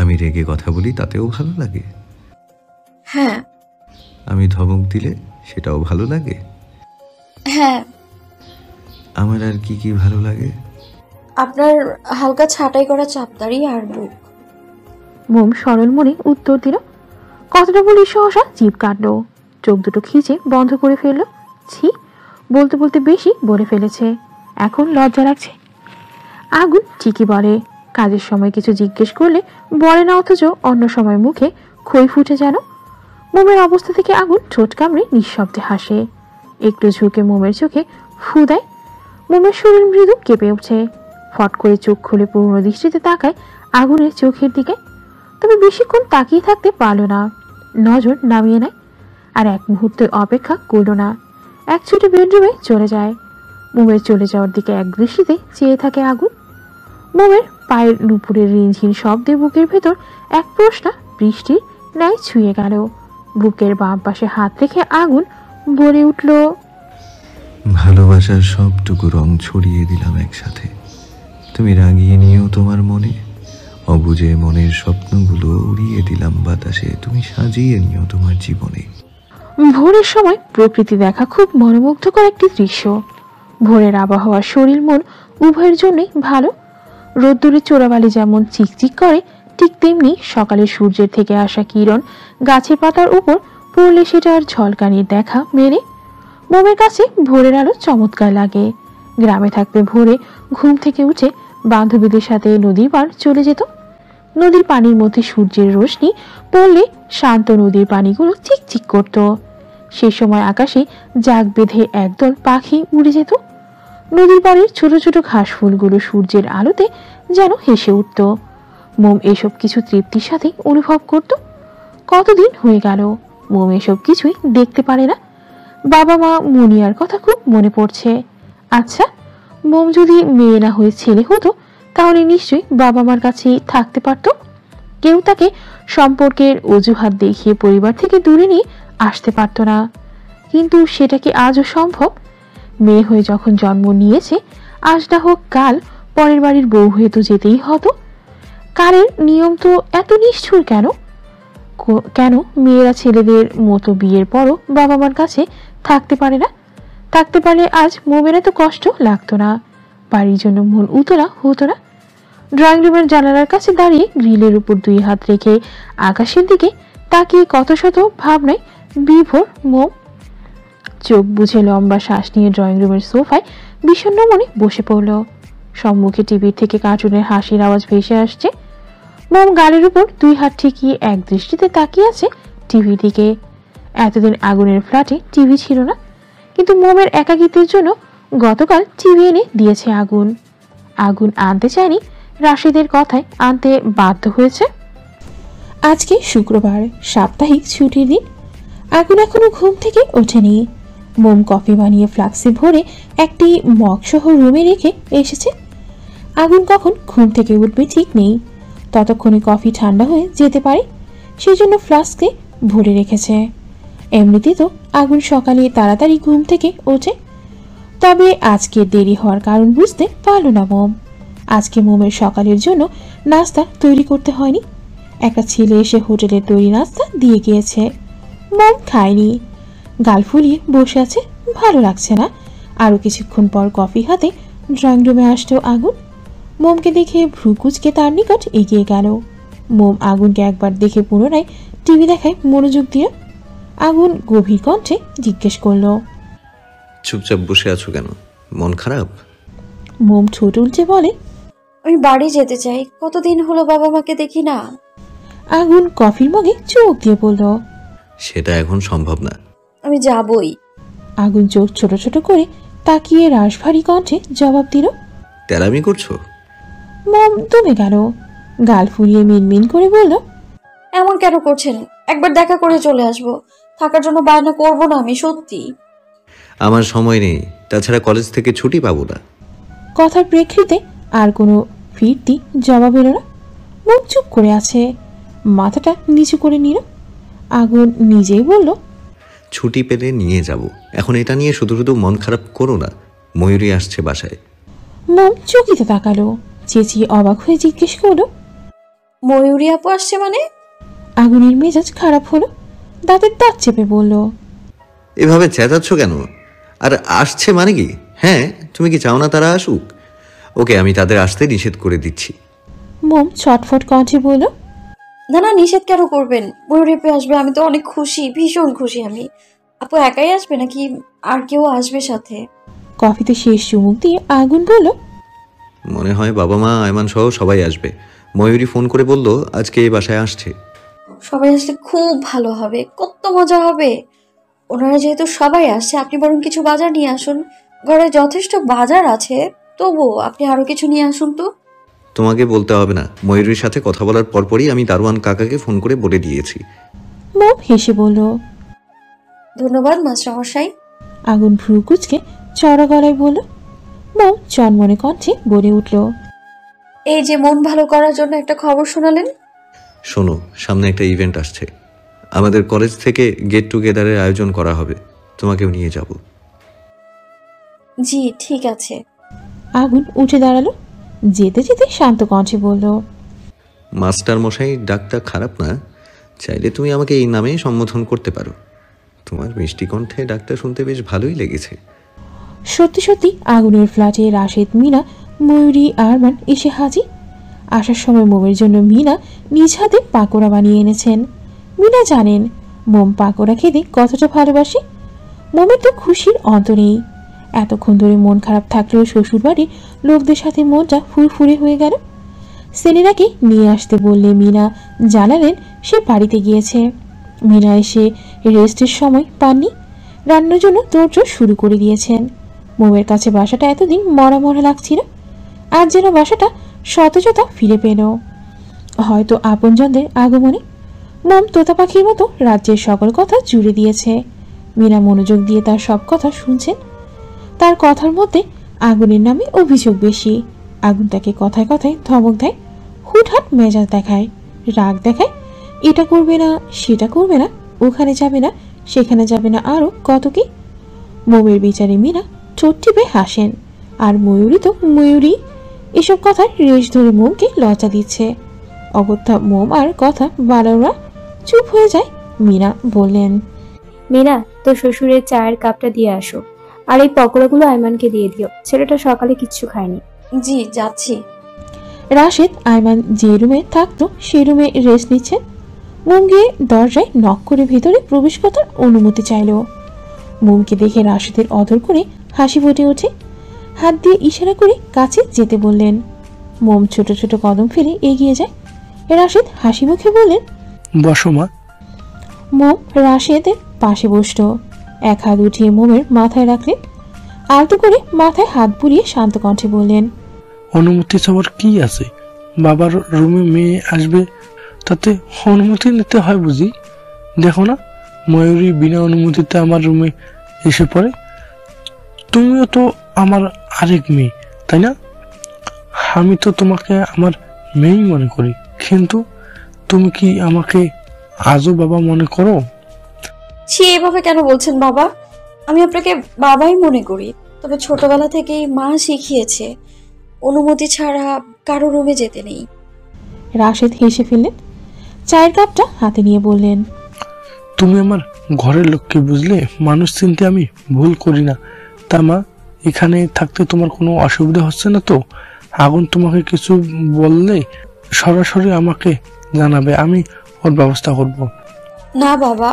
আমি রেগে কথা বলি তাতেও ভালো লাগে? হ্যাঁ। আমি ধমক দিলে সেটাও ভালো লাগে? হ্যাঁ। আমার আর কি কি ভালো লাগে? আপনার হালকা ছাঁটাই করা চাপদাড়ি আর বুক। মোম সরল মনে উত্তর দিল। কতটা বলি সহসা জিভ কাটলো, চোখ দুটো খিচে বন্ধ করে ফেললো। ছি, বলতে বলতে বেশি বলে ফেলেছে, এখন লজ্জা লাগছে। আগুন ঠিকই বলে, কাজের সময় কিছু জিজ্ঞেস করলে বলে না, অথচ অন্য সময় মুখে খই ফুটে যেন। মোমের অবস্থা থেকে আগুন ঠোঁট কামড়ে নিঃশব্দে হাসে। একটু ঝুঁকে মোমের চোখে ফু দেয়। মোমের শরীর মৃদু কেঁপে উঠছে। ফট করে চোখ খুলে পুরনো দৃষ্টিতে তাকায় আগুনের চোখের দিকে। তবে বেশিক্ষণ তাকিয়ে থাকতে পারল না, নজর নামিয়ে নেয়। আর এক মুহূর্তে অপেক্ষা করল না, এক ছুটে বেডরুমে চলে যায়। মোমের চলে যাওয়ার দিকে এক দৃষ্টিতে চেয়ে থাকে আগুন। মোমের পায়ের নুপুরের রিনঝিন শব্দে বুকের ভেতর এক প্রশ্ন বৃষ্টির ন্যায় ছুঁয়ে গেল। বুকের বাম পাশে হাত রেখে আগুন বলে উঠল, ভালোবাসার সবটুকু রং ছড়িয়ে দিলাম একসাথে। তুমি রাগিয়ে নিও তোমার মনে, অবুঝে মনের স্বপ্নগুলো উড়িয়ে দিলাম বাতাসে। তুমি সাজিয়ে নিও তোমার জীবনে। ভোরের সময় প্রকৃতি দেখা খুব মনোমুগ্ধকর একটি দৃশ্য। ভোরের আবহাওয়া শরীর মন উভয়ের জন্যই ভালো। রোদ্দুরে চোরাবালি যেমন চিকচিক করে, ঠিক তেমনি সকালে সূর্যের থেকে আসা কিরণ গাছের পাতার উপর পড়লে সেটা আর ঝলকানির দেখা মেলে। মোমের কাছে ভোরের আলো চমৎকার লাগে। গ্রামে থাকতে ভোরে ঘুম থেকে উঠে বান্ধবীদের সাথে নদীর পার চলে যেত। নদীর পানির মধ্যে সূর্যের রোশনি পড়লে শান্ত নদীর পানিগুলো চিকচিক করত। সে সময় আকাশে জাগ বেঁধে একদল পাখি উড়ে যেত। নদীর পাড়ের ছোট ছোট ঘাস ফুলগুলো সূর্যের আলোতে যেন হেসে উঠত। মোম এসব কিছু তৃপ্তির সাথে অনুভব করত। কতদিন হয়ে গেল মোম এসব কিছুই দেখতে পারে না। বাবা মা মুনিয়ার কথা খুব মনে পড়ছে। আচ্ছা, মোম যদি মেয়ে না হয়ে ছেলে হতো তাহলে নিশ্চয়ই বাবা মার কাছেই থাকতে পারত। কেউ তাকে সম্পর্কের অজুহাত দেখিয়ে পরিবার থেকে দূরে নিয়ে আসতে পারত না। কিন্তু সেটা কি আজও সম্ভব? মেয়ে হয়ে যখন জন্ম নিয়েছে, আজ না হোক কাল পরের বাড়ির বউ হয়ে তো যেতেই হতো। কালের নিয়ম তো এত নিষ্ঠুর কেন? কেন মেয়েরা ছেলেদের মতো বিয়ের পরও বাবা মার কাছে থাকতে পারে না? থাকতে পারলে আজ মোমের এত কষ্ট লাগতো না, বাড়ির জন্য মন উতলা হতো না। ড্রয়িং রুমের জানালার কাছে দাঁড়িয়ে গ্রিলের উপর দুই হাত রেখে আকাশের দিকে তাকিয়ে কত শত ভাবনায় বিভোর মোম। চোখ বুঝে লম্বা শ্বাস নিয়ে ড্রয়িং রুমের সোফায় বিষণ্ণ মনে বসে পড়ল। সম্মুখে টিভির থেকে কার্টুনের হাসির আওয়াজ ভেসে আসছে। মোম গালের উপর দুই হাত ঠেকিয়ে এক দৃষ্টিতে তাকিয়ে আছে টিভির দিকে। এতদিন আগুনের ফ্ল্যাটে টিভি ছিল না, কিন্তু মোমের একাকিত্বের জন্য গতকাল টিভি এনে দিয়েছে আগুন। আগুন আনতে চায়নি, রাশিদের কথায় আনতে বাধ্য হয়েছে। আজকে শুক্রবার, সাপ্তাহিক ছুটির দিন। আগুন এখনো ঘুম থেকে ওঠেনি। মোম কফি বানিয়ে ফ্লাক্সে ভরে একটি মগ সহ রুমে রেখে এসেছে। আগুন কখন ঘুম থেকে উঠবে ঠিক নেই, ততক্ষণে কফি ঠান্ডা হয়ে যেতে পারে, সেজন্য ফ্লাস্কে ভরে রেখেছে। এমনিতে তো আগুন সকালে তাড়াতাড়ি ঘুম থেকে ওঠে, তবে আজকে দেরি হওয়ার কারণ বুঝতে পারল না মোম। আজকে মোমের সকালের জন্য নাস্তা তৈরি করতে হয়নি। একটা ছেলে এসে হোটেলের তৈরি নাস্তা দিয়ে গিয়েছে। মোম খায়নি, গাল ফুলিয়ে বসে আছে, ভালো লাগছে না। আরো কিছুক্ষণ পর কফি হাতে ড্রয়িং রুমে আসলো আগুন। মোমকে দেখে ভ্রু কুচকে তার নিকট এগিয়ে গেল। মোম আগুনকে একবার দেখে পুনরায় টিভি দেখায় মনোযোগ দিয়ে। আগুন গভীর কণ্ঠে জিজ্ঞেস করলো, চুপচাপ বসে আছো কেন? মন খারাপ? মোম ঠোঁট উল্টে বলে, আমি বাড়ি যেতে চাই, কতদিন হলো বাবা মাকে দেখি না। আগুন কফির মগে চোখ দিয়ে বলল, সেটা এখন সম্ভব না। আমি যাবই। আগুন চোখ ছোট ছোট করে তাকিয়ে রাশভারী কণ্ঠে জবাব দিল, তেরামি করছো? মোম দমে গেল, গাল ফুলিয়ে মিনমিন করে বলল, এমন কেন করছেন? একবার দেখা করে চলে আসবো। থাকার জন্য বায়না করব না আমি, সত্যি। আমার সময় নেই, তাছাড়া কলেজ থেকে ছুটি পাবো না। কথার প্রেক্ষিতে আর কোনো ফিরতি জবাব এলো না। মুখ চুপ করে আছে, মাথাটা নিচু করে নিল। আগুন নিজেই বলল, ছুটি পেলে নিয়ে যাব। এখন এটা নিয়ে শুধু শুধু মন খারাপ করো না। ময়ূরী আসছে বাসায়। মোম চকিতে তাকালো, চেঁচিয়ে অবাক হয়ে জিজ্ঞেস করলো, ময়ূরী আপু আসছে মানে? আগুনের মেজাজ খারাপ হলো, দাঁতের দাঁত চেপে বলল, এভাবে চেঁচাচ্ছ কেন? আর আসছে মানে কি? হ্যাঁ, তুমি কি চাও না তারা আসুক? ওকে, আমি তাদের আসতে নিষেধ করে দিচ্ছি। মোম ছটফট কণ্ঠে বলল, না না, নিষেধ কেন করবেন? ময়ূরী আপু আসবে, আমি তো অনেক খুশি, ভীষণ খুশি আমি। আপু একাই আসবে নাকি আর কেউ আসবে সাথে? কফিতে শেষ চুমুক দিয়ে আগুন বলল, মনে হয় বাবা মা আয়মান সহ সবাই আসবে। ময়ূরী ফোন করে বলল আজকে এই বাসায় আসছে। সবাই আসলে খুব ভালো হবে, কত মজা হবে। ওনারা যেহেতু সবাই আসছে, আপনি বরং কিছু বাজার নিয়ে আসুন। ঘরে যথেষ্ট বাজার আছে, তবু আপনি আরো কিছু নিয়ে আসুন তো। তোমাকে বলতে হবে না, ময়ূরীর সাথে কথা বলার পরপরই আমি দারোয়ান কাকাকে ফোন করে বলে দিয়েছি। মোম হেসে বলল, ধন্যবাদ মাস্টারমশাই। আগুন ভ্রু কুচকে চড়া গলায় বলল। মোম চনমনে কণ্ঠে বলে উঠল, এই যে মন ভালো করার জন্য একটা খবর শোনালেন। শোনো, সামনে একটা ইভেন্ট আসছে। আমাদের কলেজ থেকে গেট টুগেদারের আয়োজন করা হবে, তোমাকেও নিয়ে যাব। জি ঠিক আছে। আগুন উঠে দাঁড়ালো, যেতে যেতে শান্ত কণ্ঠে বলল, মাস্টার মশাই ডাকটা খারাপ না, চাইলে তুমি আমাকে এই নামে সম্বোধন করতে পারো। তোমার মিষ্টি কণ্ঠে ডাকটা শুনতে বেশ ভালোই লেগেছে। সত্যি সত্যি আগুনের ফ্ল্যাটে রাশেদ, মিনা, ময়ূরী, আরমান এসে হাজির। আসার সময় মোমের জন্য মিনা নিজ হাতে পাকোড়া বানিয়ে এনেছেন। মিনা জানেন মোম পাকোড়া খেতে কতটা ভালোবাসে। মোমের তো খুশির অন্ত নেই। এতক্ষণ ধরে মন খারাপ থাকলেও শ্বশুর বাড়ির লোকদের সাথে মনটা ফুরফুরে হয়ে গেল। সেলিনাকে নিয়ে আসতে বললে মিনা জানালেন সে বাড়িতে গিয়েছে। মিনা এসে রেস্টের সময় পাননি, রান্নার জন্য তোড়জোড় শুরু করে দিয়েছেন। মোমের কাছে বাসাটা এতদিন মরা মরা লাগছিল, আজ যেন বাসাটা সতেজতা ফিরে পেল, হয়তো আপনজনদের আগমনে। মোম তোতা পাখির মতো রাজ্যের সকল কথা জুড়ে দিয়েছে। মিনা মনোযোগ দিয়ে তার সব কথা শুনছেন। তার কথার মধ্যে আগুনের নামে অভিযোগ বেশি। আগুন তাকে কথায় কথায় ধমক দেয়, হুটহাট মেজাজ দেখায়, রাগ দেখায়, এটা করবে না, সেটা করবে না, ওখানে যাবে না, সেখানে যাবে না, আরো কত কি। মোমের বিচারে মিনা ঠোঁট টিপে হাসেন, আর ময়ূরী তো ময়ূরী। এসব কথার রেশ ধরে মোমকে লজ্জা দিচ্ছে। অগত্যা মোম আর কথা বাড়াওয়া চুপ হয়ে যায়। মিনা বললেন, মিনা, তোর শ্বশুরের চায়ের কাপটা দিয়ে আসো, আর এই পকোড়াগুলো আয়মানকে দিয়ে দিও, ছেলেটা সকালে কিচ্ছু খায়নি। জি যাচ্ছি। রাশেদ আয়মান যে রুমে থাকতো সে রুমে রেস্ট নিচ্ছেন। মোম গিয়ে দরজায় নক করে ভেতরে প্রবেশ করার অনুমতি চাইল। মোমকে দেখে রাশেদের অধর করে হাসি ফুটে ওঠে। হাত দিয়ে ইশারা করে কাছে যেতে বললেন। মোম ছোট ছোট কদম ফেলে এগিয়ে যায়। রাশেদ হাসি মুখে বললেন, বসো মা। মোম রাশেদের পাশে বসল, এক হাত উঠিয়ে মোমের মাথায় রাখলেন। আলতো করে মাথায় হাত বুলিয়ে শান্ত কণ্ঠে বললেন, অনুমতি চাওয়ার কি আছে? বাবার রুমে মেয়ে আসবে, তাতে অনুমতি নিতে হয় বুঝি? দেখো না, ময়ূরী বিনা অনুমতিতে আমার রুমে এসে পড়ে। তুমিও তো আমার আরেক মেয়ে, তাই না? আমি তো তোমাকে আমার মেয়েই মনে করি, কিন্তু তুমি কি আমাকে আজও বাবা মনে করো? ছি, এভাবে কেন বলছেন বাবা? আমি আপনাকে বাবাই মনে করি, তবে ছোটবেলা থেকেই মা শিখিয়েছে অনুমতি ছাড়া কারো রুমে যেতে নেই। রাশেদ হেসে ফেললেন, চায়ের কাপটা হাতে নিয়ে বললেন, তুমি আমার ঘরের লোককে বুঝলে, মানুষ চিনতে আমি ভুল করি না। তা মা, এখানে থাকতে তোমার কোনো অসুবিধা হচ্ছে না তো? আগুন তোমাকে কিছু বললে সরাসরি আমাকে জানাবে, আমি ওর ব্যবস্থা করব। না বাবা,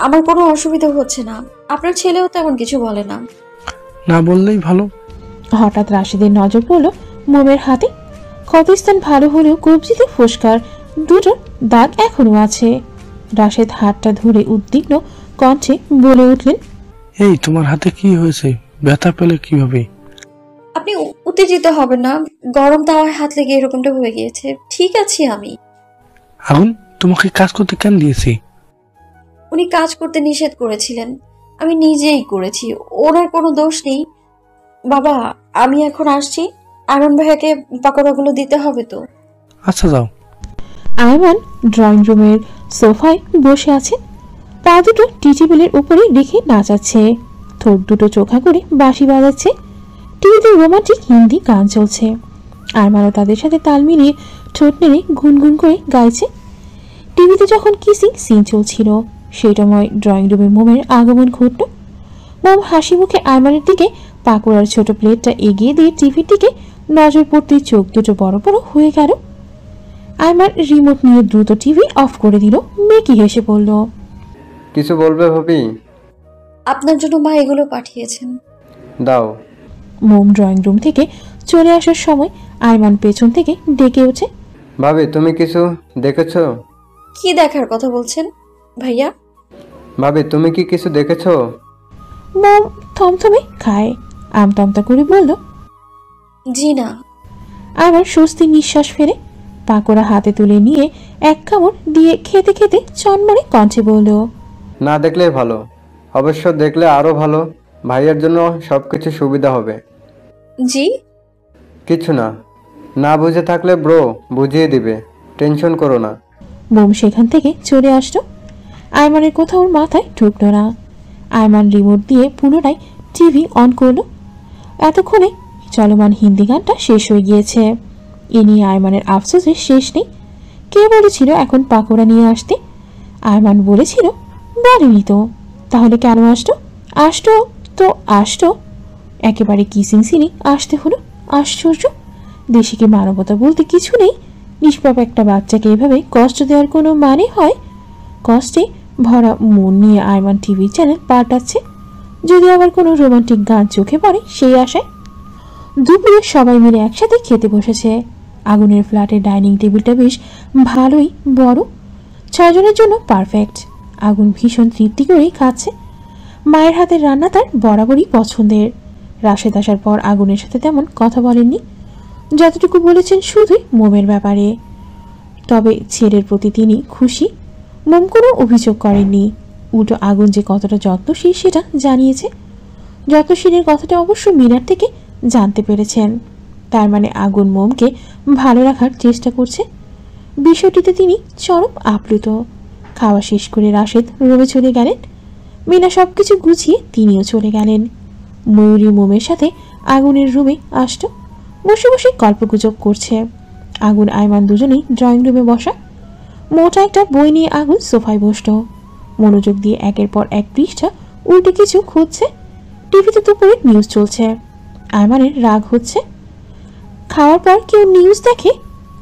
আমার কোনো অসুবিধা হচ্ছে না, আপনার ছেলেও তেমন কিছু বলে না। না বললেই ভালো। হঠাৎ রাশেদের নজর পড়ল মোমের হাতে। ক্ষতস্থান ভালো হলেও কবজিতে ফোস্কার দুটো দাগ এখনো আছে। রাশেদ হাতটা ধরে উদ্বিগ্ন কণ্ঠে বলে উঠলেন, এই তোমার হাতে কি হয়েছে? ব্যথা পেলে কিভাবে? আপনি উত্তেজিত হবেন না, গরম তাওয়ায় হাত লেগে এরকমটা হয়ে গিয়েছে, ঠিক আছে আমি। আগুন, তোমাকে কাজ করতে কেন দিয়েছি? উনি কাজ করতে নিষেধ করেছিলেন, আমি নিজেই করেছি, ওনার কোনো দোষ নেই। বাবা, আমি এখন আসছি, আয়মান ভাইয়াকে পাকোড়াগুলো দিতে হবে তো। আচ্ছা যাও। আয়মান ড্রয়িং রুমের সোফায় বসে আছে, পা দুটো টি টেবিলের উপরে রেখে নাচাচ্ছে, ঠোঁট দুটো চোখা করে বাঁশি বাজাচ্ছে। টিভিতে রোমান্টিক হিন্দি গান চলছে, আয়মানও তাদের সাথে তাল মিলিয়ে ঠোঁট নেড়ে গুনগুন করে গাইছে। টিভিতে যখন কিসিং সিন চলছিল সেই সময় ড্রয়িং রুমে মোমের আগমন ঘটল। মোম হাসি মুখে আয়মানের দিকে পাকোড়ার ছোট প্লেটটা এগিয়ে দিয়ে টিভির দিকে নজর পড়তেই চোখ দুটো বড় বড় হয়ে গেল। আয়মান রিমোট নিয়ে দ্রুত টিভি অফ করে দিল। মেকি হেসে বলল, কিছু বলবে ভাবি? আপনার জন্য মা এগুলো পাঠিয়েছেন। দাও। মোম ড্রয়িং রুম থেকে চলে আসার সময় আয়মান পেছন থেকে ডেকে ওঠে, ভাবি তুমি কিছু দেখেছো? কি দেখার কথা বলছেন ভাইয়া? ভাবি তুমি কি কিছু দেখেছো? মোম থমথমে খায়, আমতামতা করে বলল, জি না। আবার স্বস্তি নিঃশ্বাস ফেলে পাকোড়া হাতে তুলে নিয়ে এক কামড় দিয়ে খেতে খেতে চনমনে কণ্ঠে বলল, না দেখলেই ভালো, অবশ্য দেখলে আরো ভালো, ভাইয়ের জন্য সবকিছু সুবিধা হবে। জি? কিছু না, না বুঝে থাকলে ব্রো বুঝিয়ে দিবে, টেনশন করো না। মোম সেখান থেকে চলে আসলো। আয়মানের কোথাও ওর মাথায় ঢুকলো না। আয়মান রিমোট দিয়ে পুনরায় টিভি অন করলো। এতক্ষণে চলমান হিন্দি গানটা শেষ হয়ে গিয়েছে। এ নিয়ে আয়মানের আফসোসের শেষ নেই। কে বলেছিল এখন পাকোড়া নিয়ে আসতে? আয়মান বলেছিল? বলেনি তো। তাহলে কেন আসতো? আসতো একেবারে কিসিং সিনে আসতে হলো। আশ্চর্য, দেশে কি মানবতা বলতে কিছু নেই? নিষ্পাপ একটা বাচ্চাকে এভাবে কষ্ট দেওয়ার কোনো মানে হয়? কষ্টে ভরা মন নিয়ে আয়মান টিভি চ্যানেল পাল্টাচ্ছে, যদি আবার কোনো রোমান্টিক গান চোখে পড়ে সেই আশায়। দুপুরে সবাই মিলে একসাথে খেতে বসেছে। আগুনের ফ্ল্যাটের ডাইনিং টেবিলটা বেশ ভালোই বড়, 6 জনের জন্য পারফেক্ট। আগুন ভীষণ তৃপ্তি করেই খাচ্ছে। মায়ের হাতের রান্না তার বরাবরই পছন্দের। রাশেদ আসার পর আগুনের সাথে তেমন কথা বলেননি, যতটুকু বলেছেন শুধুই মোমের ব্যাপারে। তবে ছেলের প্রতি তিনি খুশি। মোম কোনো অভিযোগ করেননি, উল্টো আগুন যে কতটা যত্নশীল সেটা জানিয়েছে। যত্নশীলের কথাটা অবশ্য মিনার থেকে জানতে পেরেছেন। তার মানে আগুন মোমকে ভালো রাখার চেষ্টা করছে। বিষয়টিতে তিনি চরম আপ্লুত। খাওয়া শেষ করে রাশেদ রুমে চলে গেলেন। মিনা সবকিছু গুছিয়ে তিনিও চলে গেলেন। ময়ূরী মোমের সাথে আগুনের রুমে আসতো, বসে বসে গল্পগুজব করছে। আগুন আয়মান দুজনেই ড্রয়িং রুমে বসা। মোটা একটা বই নিয়ে আগুন সোফায় বসত, মনোযোগ দিয়ে একের পর এক পৃষ্ঠা উল্টে কিছু খুঁজছে। টিভিতে দুপুরে নিউজ চলছে। আয়মানের রাগ হচ্ছে। খাওয়ার পর কেউ নিউজ দেখে?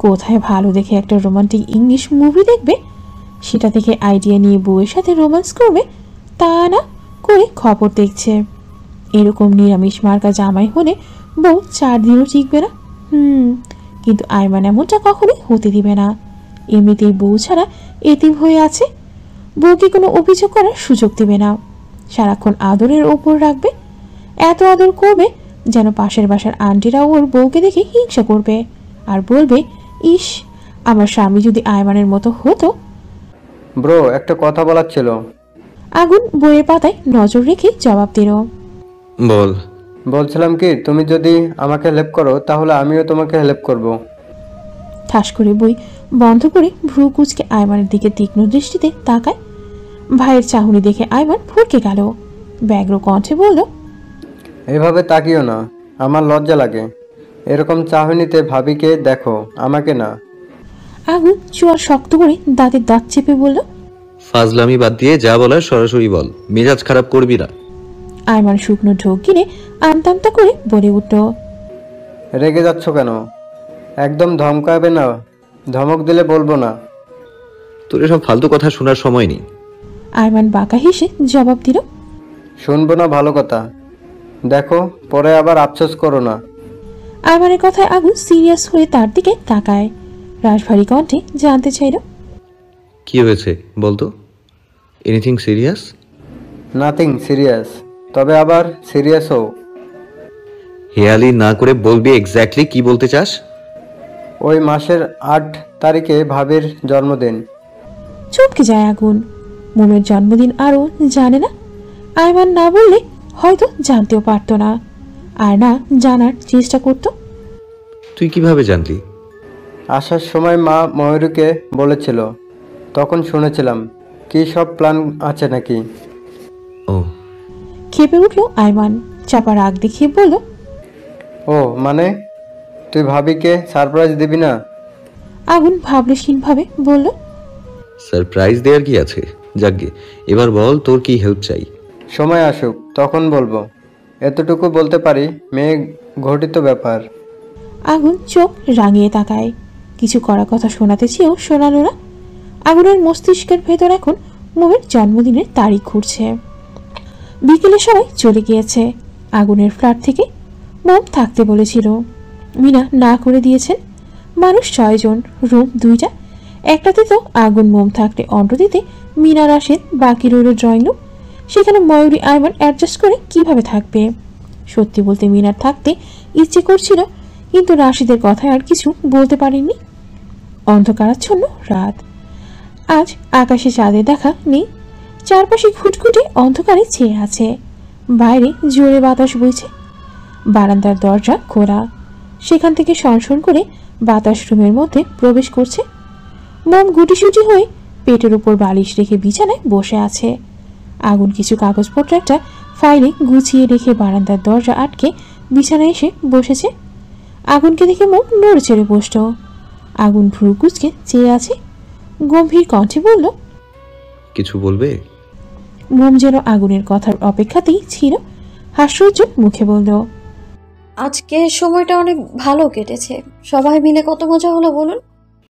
কোথায় ভালো দেখে একটা রোমান্টিক ইংলিশ মুভি দেখবে, সেটা দেখে আইডিয়া নিয়ে বউয়ের সাথে রোম্যান্স করবে, তা না করে খবর দেখছে। এরকম নিরামিষ মার্কা জামাই হলে বউ 4 দিনও টিকবে না। কিন্তু আয়মান এমনটা কখনোই হতে দিবে না। এমনিতেই বউ ছাড়া এতিম হয়ে আছে, বউকে কোনো অভিযোগ করার সুযোগ দেবে না। সারাক্ষণ আদরের ওপর রাখবে, এত আদর করবে যেন পাশের বাসার আন্টিরা ওর বউকে দেখে হিংসা করবে আর বলবে, ইস, আমার স্বামী যদি আয়মানের মতো হতো। ব্রো একটা কথা বলার ছিল। আগুন বইয়ের পাতায় নজর রেখে জবাব দিল, বল। বলছিলাম কি, তুমি যদি আমাকে হেল্প করো তাহলে আমিও তোমাকে হেল্প করব। ঠাস করে বই বন্ধ করে ভ্রু কুচকে আয়মানের দিকে তীক্ষ্ণ দৃষ্টিতে তাকায়। ভাইয়ের চাহনি দেখে আয়মান ভরকে গেল। ব্যগ্র কণ্ঠে বলল, এভাবে তাকিও না, আমার লজ্জা লাগে। এরকম চাহনিতে ভাবিকে দেখো, আমাকে না। আগুন চোয়ার শক্ত করে দাঁতের দাঁত চেপে বলল, ফাজলামি বাদ দিয়ে যা বলার সরাসরি বল, মেজাজ খারাপ করবি না। আয়মান শুকনো ঢোক গিলে আমতামতা করে বলে উঠল, রেগে যাচ্ছ কেন? একদম ধমকাবে না, ধমক দিলে বলবো না। তোর এসব ফালতু কথা শোনার সময় নেই। আয়মান বাঁকা হেসে জবাব দিল, শুনবো না ভালো কথা, দেখো পরে আবার আফসোস করো না। আয়মানের কথায় আগুন সিরিয়াস হয়ে তার দিকে তাকায়। রাশভারী কণ্ঠে জানতে চাইল, কি হয়েছে বলতো? Anything serious? নাথিং সিরিয়াস, তবে আবার সিরিয়াস হও। হেয়ালি না করে বলবি এক্স্যাক্টলি কি বলতে চাস? ওই মাসের 8 তারিখে ভাবির জন্মদিন। চমকে যায় আগুন। মোমের জন্মদিন আরও জানে না। আইমান না বললে হয়তো জানতেও পারতো না, আর না জানার চেষ্টা করত। তুই কিভাবে জানলি? আসার সময় মা ময়ূরীকে বলেছিল, তখন শুনেছিলাম। কি সব প্ল্যান আছে নাকি? ও, খেপে উঠলো আইমান, চাপা রাগ দেখিয়ে বলল, ও মানে তুই ভাবিকে সারপ্রাইজ দিবি না? আগুন ভাবলেশীনভাবে বলল, সারপ্রাইজ দেওয়ার কি আছে? যাকগে, এবার বল তোর কি হেল্প চাই? সময় আসুক তখন বলবো। এতটুকু বলতে পারি, মেয়ে ঘটিত ব্যাপার। আগুন চোখ রাঙিয়ে তাকায়। কিছু করা কথা শোনাতে চেয়েও শোনালো না। আগুনের মস্তিষ্কের ভেতর এখন মোমের জন্মদিনের তারিখ ঘুরছে। বিকেলে সবাই চলে গিয়েছে। আগুনের ফ্ল্যাট থেকে মোম থাকতে বলেছিল, মিনা না করে দিয়েছেন। মানুষ 6 জন, রুম 2টা। একটাতে তো আগুন মোম থাকলে অন্ট দিতে মিনা রাশেদ, বাকি রইল ড্রয়িং রুম। সেখানে ময়ূরী আইমান অ্যাডজাস্ট করে কিভাবে থাকবে? সত্যি বলতে মিনার থাকতে ইচ্ছে করছিল, কিন্তু রাশিদের কথায় আর কিছু বলতে পারেননি। অন্ধকারাচ্ছন্ন রাত। আজ আকাশে চাঁদের দেখা নেই। চারপাশে খুটখুটে অন্ধকারে ছেয়ে আছে। বাইরে জোরে বাতাস বইছে। বারান্দার দরজা খোলা, সেখান থেকে সনসন করে বাতাস রুমের মধ্যে প্রবেশ করছে। মোম গুটিসুটি হয়ে পেটের উপর বালিশ রেখে বিছানায় বসে আছে। আগুন কিছু কাগজপত্র একটা ফাইলে গুছিয়ে রেখে বারান্দার দরজা আটকে বিছানায় এসে বসেছে। আগুনকে দেখে মোম নড়ে চড়ে বসল। আগুন ভ্রু কুঁচকে চেয়ে আছে। গম্ভীর কণ্ঠে বলল, কিছু বলবে? মোম যেন আগুনের কথার অপেক্ষাতেই ছিল। হাস্যোজ্জ্বল মুখে বলল, আজকে সময়টা অনেক ভালো কেটেছে। সবাই মিলে কত মজা হলো বলুন।